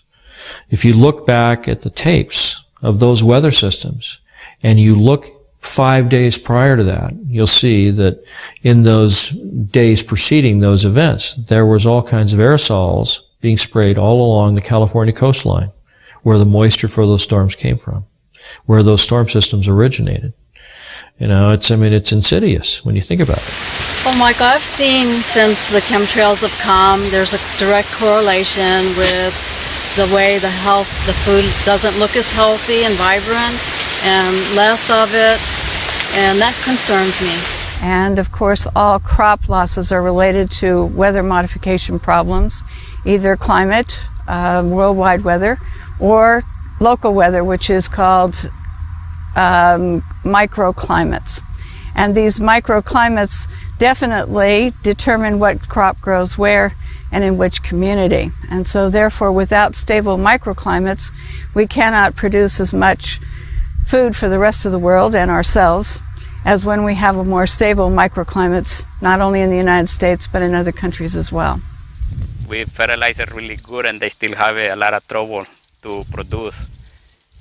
If you look back at the tapes of those weather systems and you look 5 days prior to that, you'll see that in those days preceding those events, there was all kinds of aerosols being sprayed all along the California coastline, where the moisture for those storms came from, where those storm systems originated. It's insidious when you think about it. Well, Mike, I've seen since the chemtrails have come, there's a direct correlation with the way the food doesn't look as healthy and vibrant, and less of it, and that concerns me. And of course, all crop losses are related to weather modification problems, either climate, worldwide weather, or local weather, which is called microclimates. And these microclimates definitely determine what crop grows where and in which community. And so therefore, without stable microclimates, we cannot produce as much food for the rest of the world and ourselves as when we have a more stable microclimates, not only in the United States, but in other countries as well. We fertilize it really good, and they still have a lot of trouble to produce.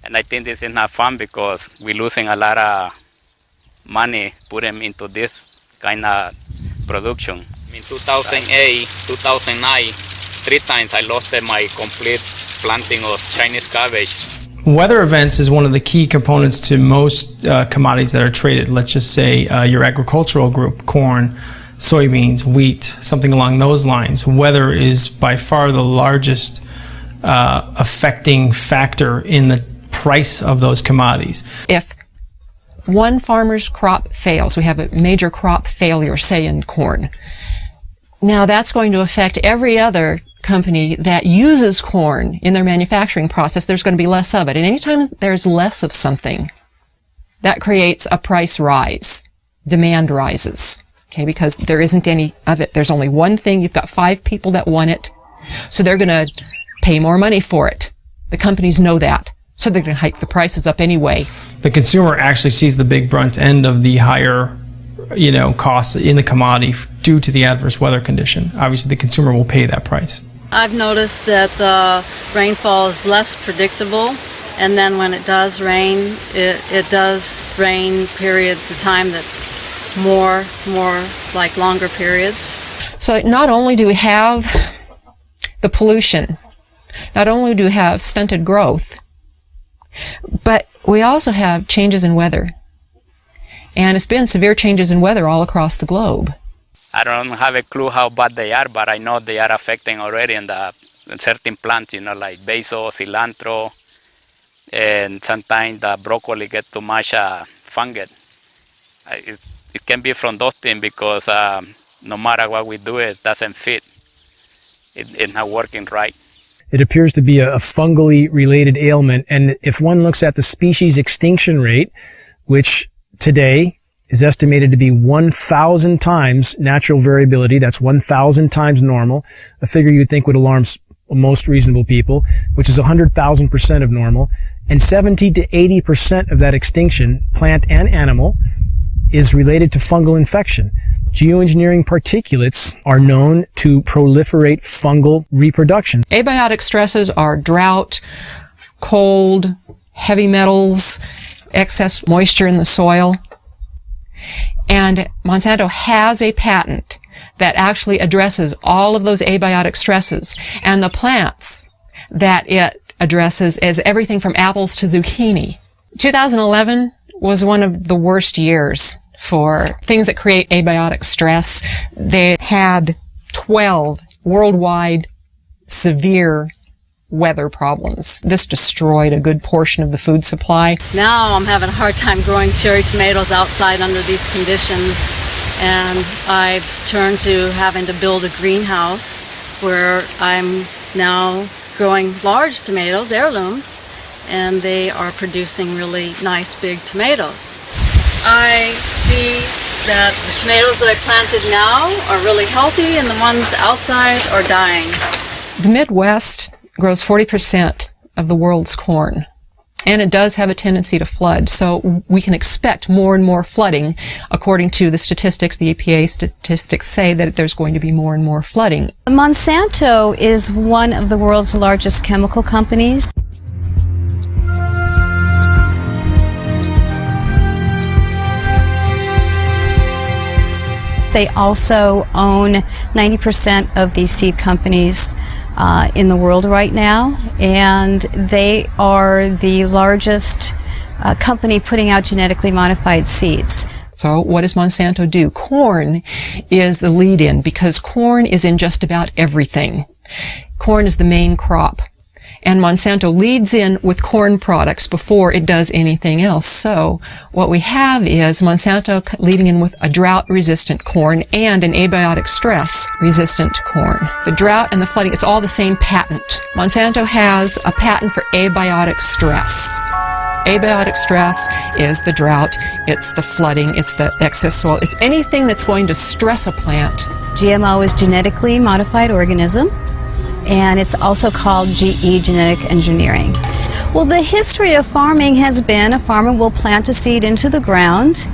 And I think this is not fun because we're losing a lot of money put them into this kind of production. In 2008, 2009, 3 times I lost my complete planting of Chinese cabbage. Weather events is one of the key components to most commodities that are traded. Let's just say your agricultural group, corn, soybeans, wheat, something along those lines. Weather is by far the largest affecting factor in the price of those commodities. If one farmer's crop fails, we have a major crop failure, say in corn, now that's going to affect every other company that uses corn in their manufacturing process. There's going to be less of it. And anytime there's less of something, that creates a price rise. Demand rises. Okay, because there isn't any of it. There's only one thing. You've got 5 people that want it. So they're going to pay more money for it. The companies know that. So they're going to hike the prices up anyway. The consumer actually sees the big brunt end of the higher, costs in the commodity due to the adverse weather condition. Obviously, the consumer will pay that price. I've noticed that the rainfall is less predictable, and then when it does rain, it does rain periods of time that's more like longer periods. So not only do we have the pollution, not only do we have stunted growth, but we also have changes in weather. And it's been severe changes in weather all across the globe. I don't have a clue how bad they are, but I know they are affecting already in certain plants, like basil, cilantro, and sometimes the broccoli gets too much fungus. It can be from those things because no matter what we do, it doesn't fit. It's not working right. It appears to be a fungally related ailment, and if one looks at the species extinction rate, which today is estimated to be 1,000 times natural variability, that's 1,000 times normal, a figure you'd think would alarm most reasonable people, which is 100,000% of normal, and 70 to 80% of that extinction, plant and animal, is related to fungal infection. Geoengineering particulates are known to proliferate fungal reproduction. Abiotic stresses are drought, cold, heavy metals, excess moisture in the soil. And Monsanto has a patent that actually addresses all of those abiotic stresses. And the plants that it addresses is everything from apples to zucchini. 2011 was one of the worst years for things that create abiotic stress. They had 12 worldwide severe weather problems. This destroyed a good portion of the food supply. Now I'm having a hard time growing cherry tomatoes outside under these conditions, and I've turned to having to build a greenhouse where I'm now growing large tomatoes, heirlooms, and they are producing really nice big tomatoes. I see that the tomatoes that I planted now are really healthy and the ones outside are dying. The Midwest grows 40% of the world's corn, and it does have a tendency to flood, so we can expect more and more flooding. According to the statistics, the EPA statistics say that there's going to be more and more flooding. Monsanto is one of the world's largest chemical companies. They also own 90% of the seed companies in the world right now, and they are the largest company putting out genetically modified seeds. So what does Monsanto do? Corn is the lead-in because corn is in just about everything. Corn is the main crop. And Monsanto leads in with corn products before it does anything else. So what we have is Monsanto leading in with a drought-resistant corn and an abiotic stress-resistant corn. The drought and the flooding, it's all the same patent. Monsanto has a patent for abiotic stress. Abiotic stress is the drought, it's the flooding, it's the excess soil, it's anything that's going to stress a plant. GMO is genetically modified organism, and it's also called GE, genetic engineering. Well, the history of farming has been a farmer will plant a seed into the ground.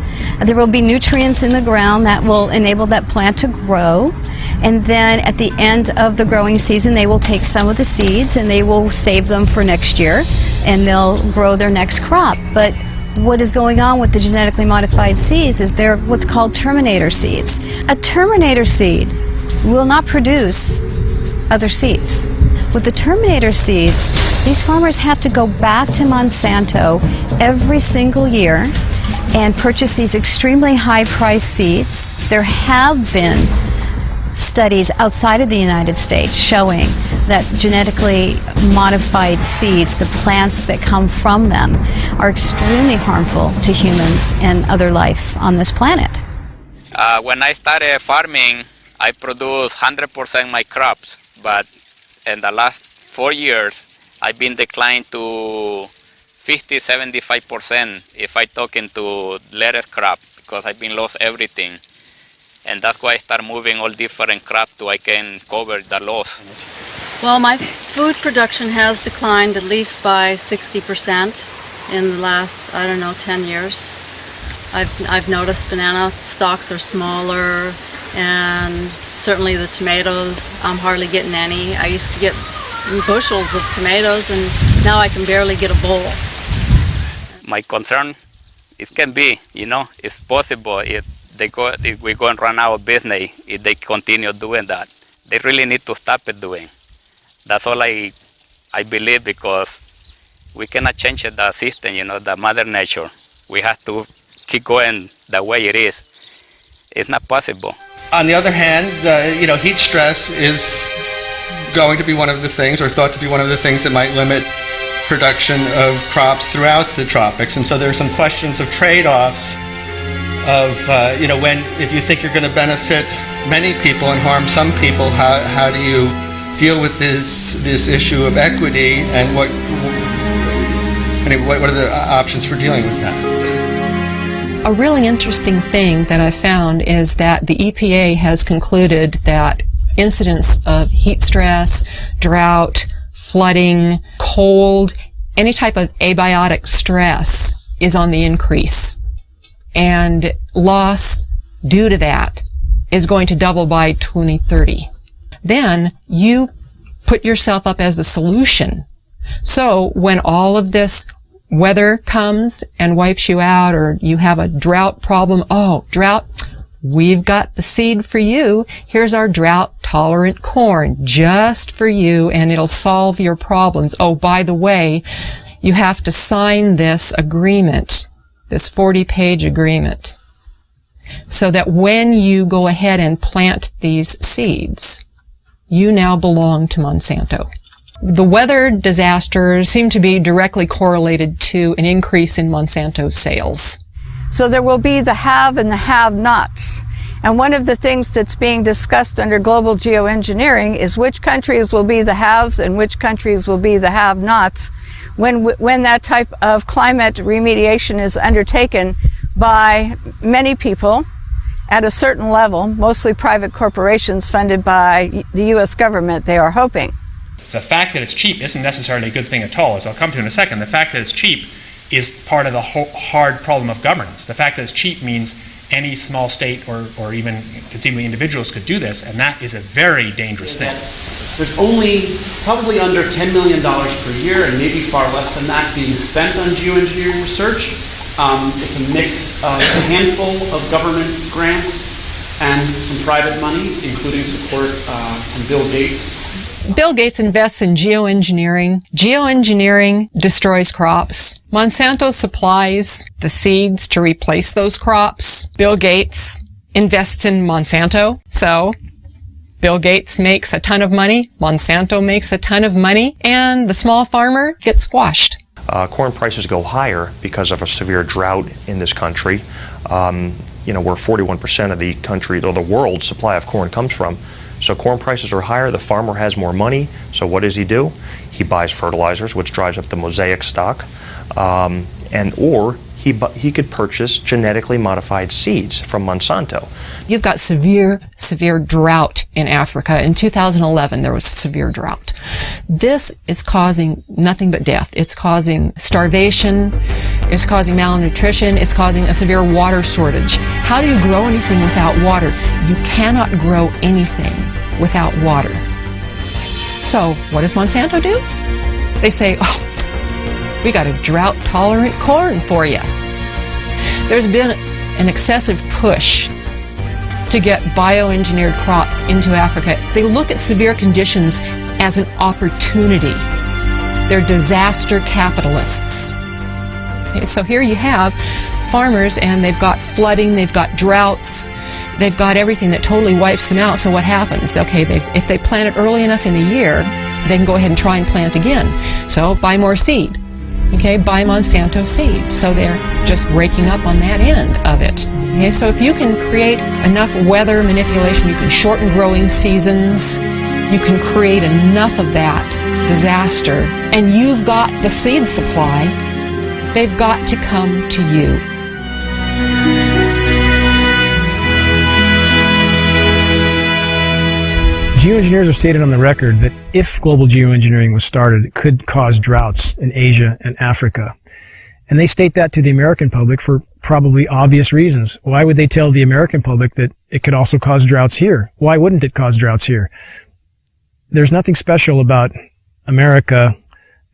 There will be nutrients in the ground that will enable that plant to grow. And then at the end of the growing season, they will take some of the seeds and they will save them for next year, and they'll grow their next crop. But what is going on with the genetically modified seeds is they're what's called terminator seeds. A terminator seed will not produce other seeds. With the terminator seeds, these farmers have to go back to Monsanto every single year and purchase these extremely high-priced seeds. There have been studies outside of the United States showing that genetically modified seeds, the plants that come from them, are extremely harmful to humans and other life on this planet. When I started farming, I produced 100% my crops, but in the last 4 years, I've been declined to 50-75% if I talk into lettuce crop, because I've been lost everything. And that's why I start moving all different crops so I can cover the loss. Well, my food production has declined at least by 60% in the last, 10 years. I've noticed banana stalks are smaller, and certainly the tomatoes, I'm hardly getting any. I used to get bushels of tomatoes, and now I can barely get a bowl. My concern, it can be, it's possible if we're going to run out of business if they continue doing that. They really need to stop it doing. That's all I believe, because we cannot change the system, the mother nature. We have to keep going the way it is. It's not possible. On the other hand, heat stress is going to be one of the things, or thought to be one of the things, that might limit production of crops throughout the tropics. And so there are some questions of trade-offs of, if you think you're going to benefit many people and harm some people, how do you deal with this issue of equity, and what are the options for dealing with that? A really interesting thing that I found is that the EPA has concluded that incidents of heat stress, drought, flooding, cold, any type of abiotic stress is on the increase. And loss due to that is going to double by 2030. Then you put yourself up as the solution. So when all of this weather comes and wipes you out, or you have a drought problem, drought, we've got the seed for you. Here's our drought-tolerant corn just for you, and it'll solve your problems. Oh, by the way, you have to sign this agreement, this 40-page agreement, so that when you go ahead and plant these seeds, you now belong to Monsanto. The weather disasters seem to be directly correlated to an increase in Monsanto sales. So there will be the have and the have-nots. And one of the things that's being discussed under global geoengineering is which countries will be the haves and which countries will be the have-nots when that type of climate remediation is undertaken by many people at a certain level, mostly private corporations funded by the U.S. government, they are hoping. The fact that it's cheap isn't necessarily a good thing at all, as I'll come to in a second. The fact that it's cheap is part of the hard problem of governance. The fact that it's cheap means any small state or even conceivably individuals could do this, and that is a very dangerous thing. There's only probably under $10 million per year, and maybe far less than that, being spent on geoengineering research. It's a mix of a handful of government grants and some private money, including support from Bill Gates Bill Gates invests in geoengineering. Geoengineering destroys crops. Monsanto supplies the seeds to replace those crops. Bill Gates invests in Monsanto. So Bill Gates makes a ton of money. Monsanto makes a ton of money. And the small farmer gets squashed. Corn prices go higher because of a severe drought in this country. Where 41% of the country, or the world's supply of corn comes from. So corn prices are higher, the farmer has more money, so what does he do? He buys fertilizers, which drives up the mosaic stock, or he could purchase genetically modified seeds from Monsanto. You've got severe drought in Africa. In 2011, there was a severe drought. This is causing nothing but death. It's causing starvation, it's causing malnutrition, it's causing a severe water shortage. How do you grow anything without water? You cannot grow anything without water. So, what does Monsanto do? They say, oh, we got a drought-tolerant corn for you. There's been an excessive push to get bioengineered crops into Africa. They look at severe conditions as an opportunity. They're disaster capitalists. Okay, so here you have farmers, and they've got flooding, they've got droughts, they've got everything that totally wipes them out. So what happens? Okay, if they plant it early enough in the year, they can go ahead and try and plant again. So buy more seed. Okay, buy Monsanto seed. So they're just raking up on that end of it. Okay, so if you can create enough weather manipulation, you can shorten growing seasons, you can create enough of that disaster, and you've got the seed supply, they've got to come to you. Geoengineers have stated on the record that if global geoengineering was started, it could cause droughts in Asia and Africa. And they state that to the American public for probably obvious reasons. Why would they tell the American public that it could also cause droughts here? Why wouldn't it cause droughts here? There's nothing special about America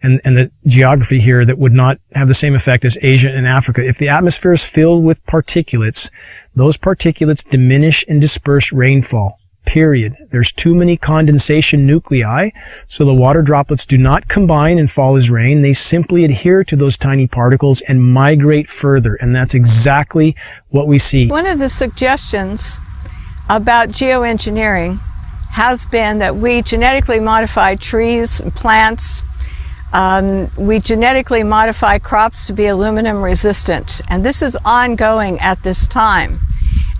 and the geography here that would not have the same effect as Asia and Africa. If the atmosphere is filled with particulates, those particulates diminish and disperse rainfall. Period. There's too many condensation nuclei, so the water droplets do not combine and fall as rain. They simply adhere to those tiny particles and migrate further, and that's exactly what we see. One of the suggestions about geoengineering has been that we genetically modify trees and plants. We genetically modify crops to be aluminum resistant, and this is ongoing at this time.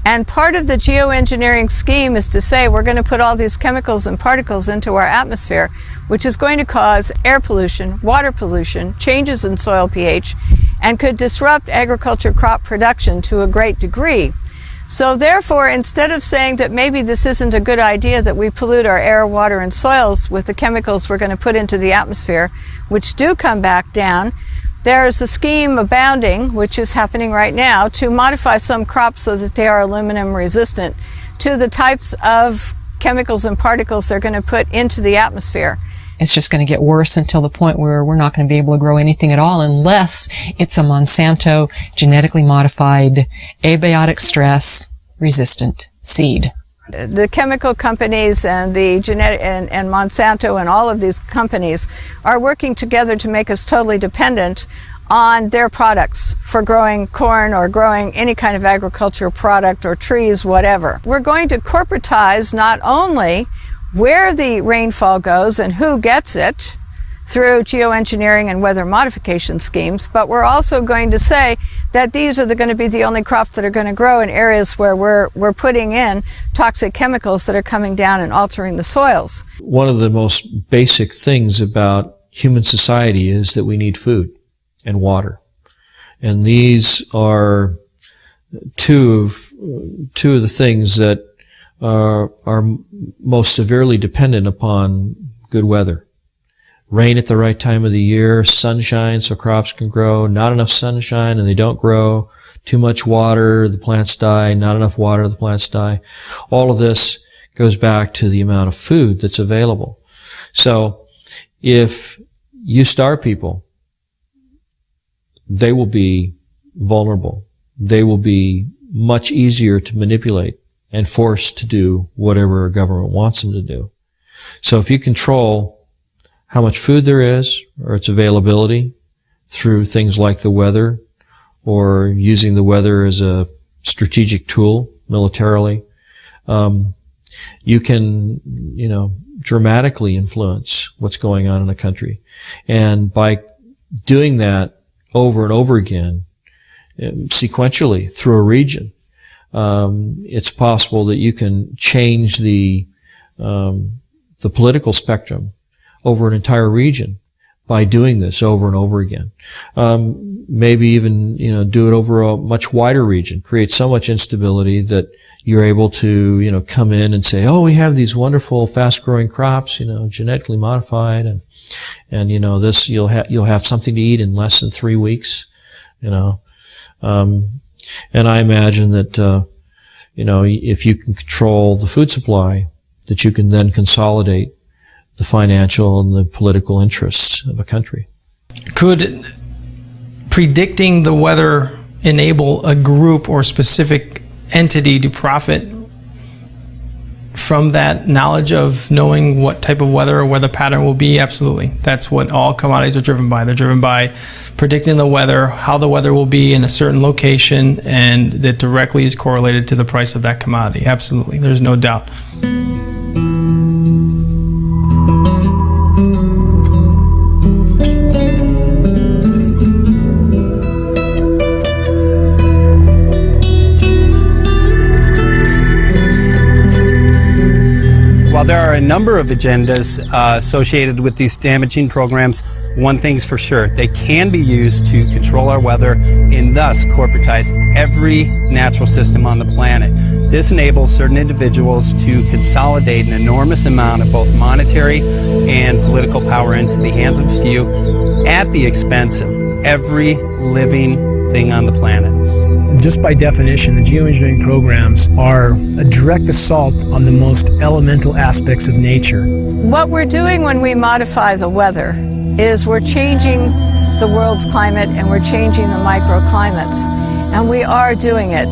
And part of the geoengineering scheme is to say we're going to put all these chemicals and particles into our atmosphere, which is going to cause air pollution, water pollution, changes in soil pH, and could disrupt agriculture crop production to a great degree. So therefore, instead of saying that maybe this isn't a good idea that we pollute our air, water, and soils with the chemicals we're going to put into the atmosphere, which do come back down, there is a scheme abounding, which is happening right now, to modify some crops so that they are aluminum resistant to the types of chemicals and particles they're going to put into the atmosphere. It's just going to get worse until the point where we're not going to be able to grow anything at all unless it's a Monsanto genetically modified, abiotic stress resistant seed. The chemical companies and the and Monsanto and all of these companies are working together to make us totally dependent on their products for growing corn or growing any kind of agricultural product or trees, whatever. We're going to corporatize not only where the rainfall goes and who gets it through geoengineering and weather modification schemes, but we're also going to say that these are going to be the only crops that are going to grow in areas where we're putting in toxic chemicals that are coming down and altering the soils. One of the most basic things about human society is that we need food and water. And these are two of the things that are most severely dependent upon good weather. Rain at the right time of the year, sunshine so crops can grow, not enough sunshine and they don't grow, too much water, the plants die, not enough water, the plants die. All of this goes back to the amount of food that's available. So if you starve people, they will be vulnerable. They will be much easier to manipulate and forced to do whatever a government wants them to do. So if you control how much food there is or its availability through things like the weather or using the weather as a strategic tool militarily, you can, dramatically influence what's going on in a country. And by doing that over and over again, sequentially through a region, it's possible that you can change the political spectrum over an entire region by doing this over and over again. Maybe even, do it over a much wider region, create so much instability that you're able to, come in and say, oh, we have these wonderful fast-growing crops, genetically modified, and this, you'll have something to eat in less than 3 weeks, and I imagine that, if you can control the food supply, that you can then consolidate the financial and the political interests of a country. Could predicting the weather enable a group or specific entity to profit from that knowledge of knowing what type of weather or weather pattern will be? Absolutely. That's what all commodities are driven by. They're driven by predicting the weather, how the weather will be in a certain location, and that directly is correlated to the price of that commodity. Absolutely. There's no doubt. While there are a number of agendas associated with these damaging programs, one thing's for sure: they can be used to control our weather and thus corporatize every natural system on the planet. This enables certain individuals to consolidate an enormous amount of both monetary and political power into the hands of a few at the expense of every living thing on the planet. Just by definition, the geoengineering programs are a direct assault on the most elemental aspects of nature. What we're doing when we modify the weather is we're changing the world's climate and we're changing the microclimates. And we are doing it.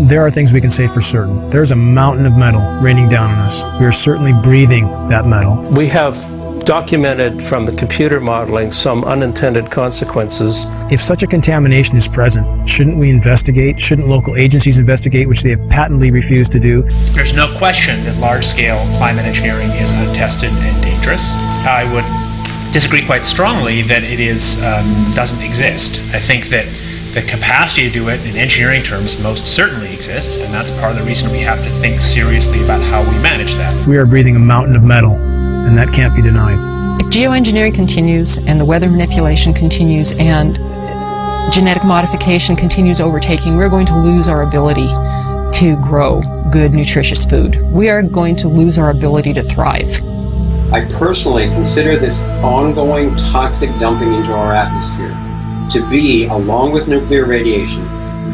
There are things we can say for certain. There's a mountain of metal raining down on us. We are certainly breathing that metal. We have documented from the computer modeling some unintended consequences. If such a contamination is present, shouldn't we investigate? Shouldn't local agencies investigate, which they have patently refused to do? There's no question that large-scale climate engineering is untested and dangerous. I would disagree quite strongly that it doesn't exist. I think that the capacity to do it in engineering terms most certainly exists, and that's part of the reason we have to think seriously about how we manage that. We are breathing a mountain of metal, and that can't be denied. If geoengineering continues and the weather manipulation continues and genetic modification continues overtaking, we're going to lose our ability to grow good, nutritious food. We are going to lose our ability to thrive. I personally consider this ongoing toxic dumping into our atmosphere to be, along with nuclear radiation,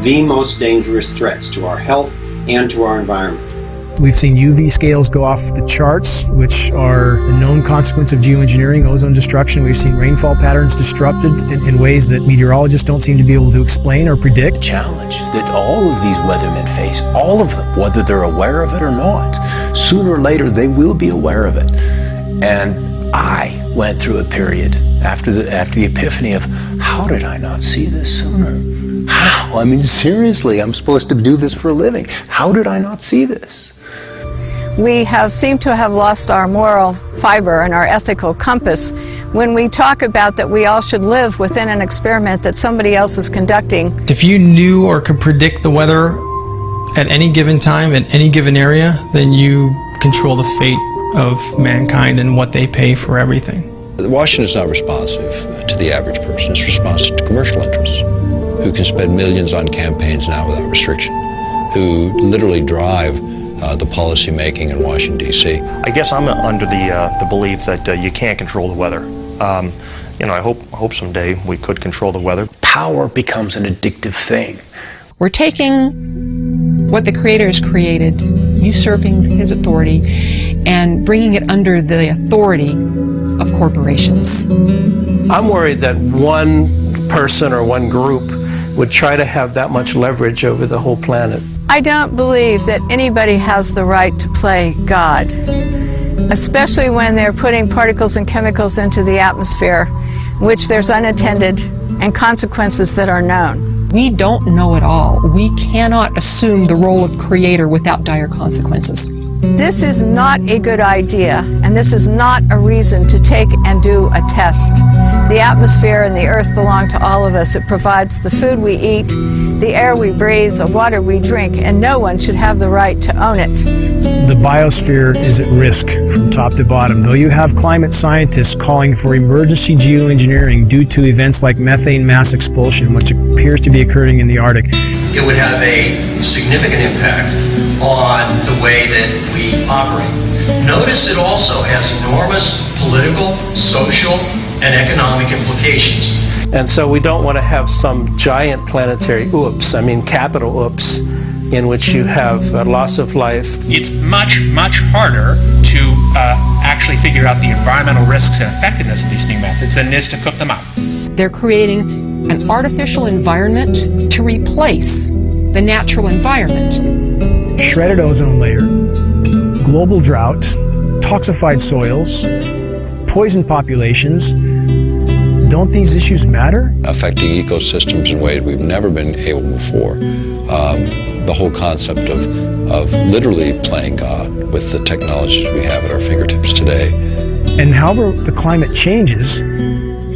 the most dangerous threats to our health and to our environment. We've seen UV scales go off the charts, which are a known consequence of geoengineering, ozone destruction. We've seen rainfall patterns disrupted in ways that meteorologists don't seem to be able to explain or predict. The challenge that all of these weathermen face, all of them, whether they're aware of it or not, sooner or later they will be aware of it. And I went through a period after the epiphany of, how did I not see this sooner? How? I mean, seriously, I'm supposed to do this for a living. How did I not see this? We seem to have lost our moral fiber and our ethical compass when we talk about that we all should live within an experiment that somebody else is conducting. If you knew or could predict the weather at any given time, at any given area, then you control the fate of mankind and what they pay for everything. Washington is not responsive to the average person. It's responsive to commercial interests who can spend millions on campaigns now without restriction, who literally drive the policy making in Washington, D.C. I guess I'm under the belief that you can't control the weather. I hope someday we could control the weather. Power becomes an addictive thing. We're taking what the Creator has created, usurping His authority, and bringing it under the authority of corporations. I'm worried that one person or one group would try to have that much leverage over the whole planet. I don't believe that anybody has the right to play God. especially when they're putting particles and chemicals into the atmosphere, which there's unintended and consequences that are known. We don't know it all. We cannot assume the role of creator without dire consequences. This is not a good idea, and this is not a reason to take and do a test. The atmosphere and the earth belong to all of us. It provides the food we eat, the air we breathe, the water we drink, and no one should have the right to own it. The biosphere is at risk from top to bottom. Though you have climate scientists calling for emergency geoengineering due to events like methane mass expulsion, which appears to be occurring in the Arctic. It would have a significant impact on the way that we operate. Notice it also has enormous political, social, and economic implications. And so we don't want to have some giant planetary oops, I mean capital oops, in which you have a loss of life. It's much, much harder to actually figure out the environmental risks and effectiveness of these new methods than it is to cook them up. They're creating an artificial environment to replace the natural environment. Shredded ozone layer, global droughts, toxified soils, poison populations. Don't these issues matter? Affecting ecosystems in ways we've never been able before. The whole concept of literally playing God with the technologies we have at our fingertips today. And however the climate changes,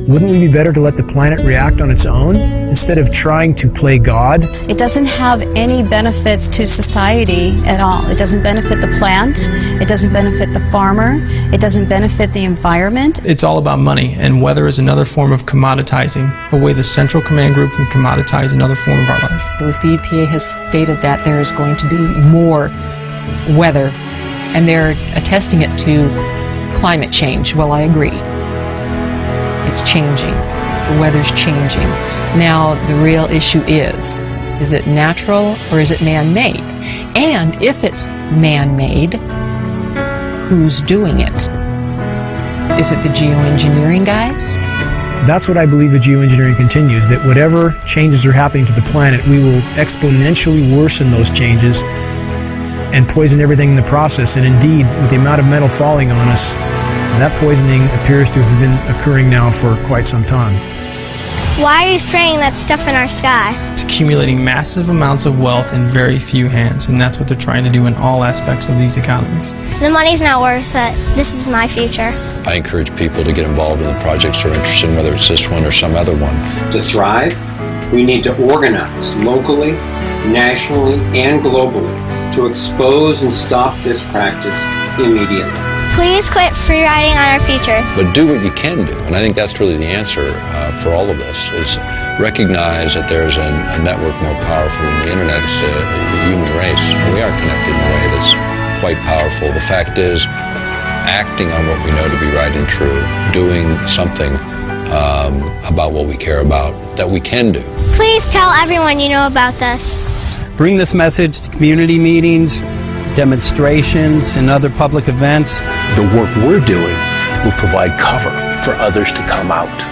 wouldn't we be better to let the planet react on its own instead of trying to play God? It doesn't have any benefits to society at all. It doesn't benefit the plant. It doesn't benefit the farmer. It doesn't benefit the environment. It's all about money, and weather is another form of commoditizing, a way the Central Command Group can commoditize another form of our life. As the EPA has stated that there is going to be more weather, and they're attesting it to climate change. Well, I agree. It's changing. The weather's changing. Now, the real issue is it natural or is it man-made? And if it's man-made, who's doing it? Is it the geoengineering guys? That's what I believe the geoengineering continues, that whatever changes are happening to the planet, we will exponentially worsen those changes and poison everything in the process. And indeed, with the amount of metal falling on us, that poisoning appears to have been occurring now for quite some time. Why are you spraying that stuff in our sky? It's accumulating massive amounts of wealth in very few hands, and that's what they're trying to do in all aspects of these economies. The money's not worth it. This is my future. I encourage people to get involved in the projects they're interested in, whether it's this one or some other one. To thrive, we need to organize locally, nationally, and globally to expose and stop this practice immediately. Please quit free riding on our future. But do what you can do, and I think that's really the answer for all of this, is recognize that there's a network more powerful than the internet. It's a human race, and we are connected in a way that's quite powerful. The fact is, acting on what we know to be right and true, doing something about what we care about that we can do. Please tell everyone you know about this. Bring this message to community meetings, demonstrations, and other public events. The work we're doing will provide cover for others to come out.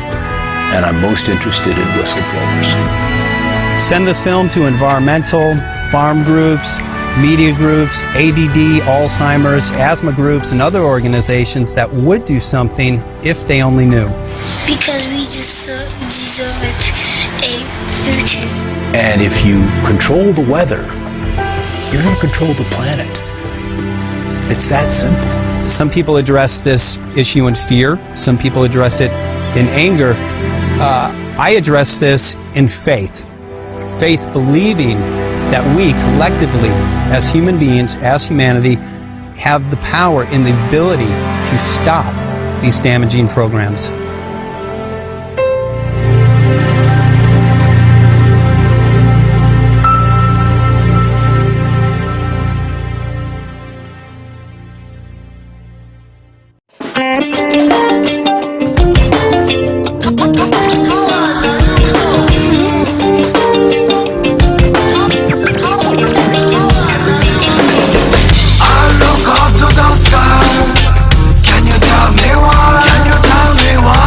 And I'm most interested in whistleblowers. Send this film to environmental, farm groups, media groups, ADD, Alzheimer's, asthma groups, and other organizations that would do something if they only knew. Because we deserve a future. And if you control the weather, you're going to control the planet. It's that simple. Some people address this issue in fear. Some people address it in anger. I address this in faith. Faith believing that we collectively, as human beings, as humanity, have the power and the ability to stop these damaging programs. Can you tell me why?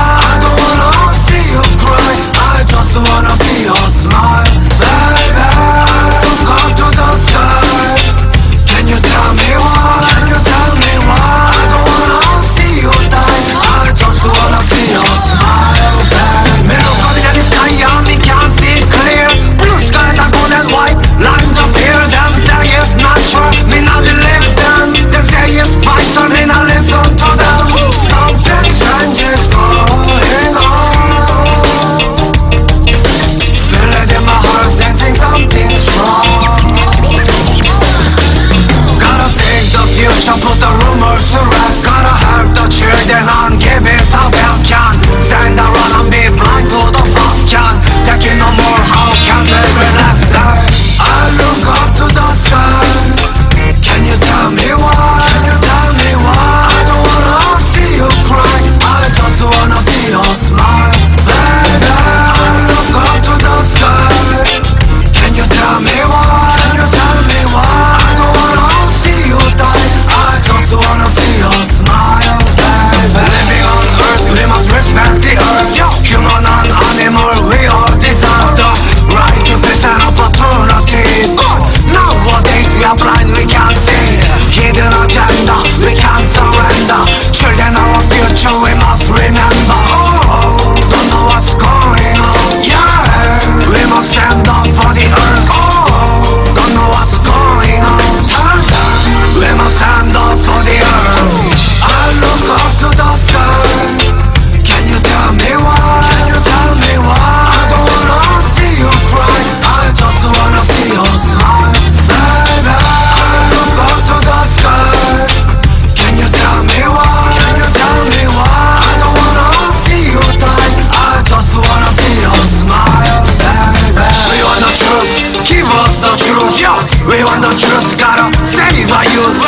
We want the truth, gotta save our youth.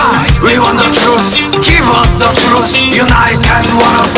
We want the truth, give us the truth. Unite as one.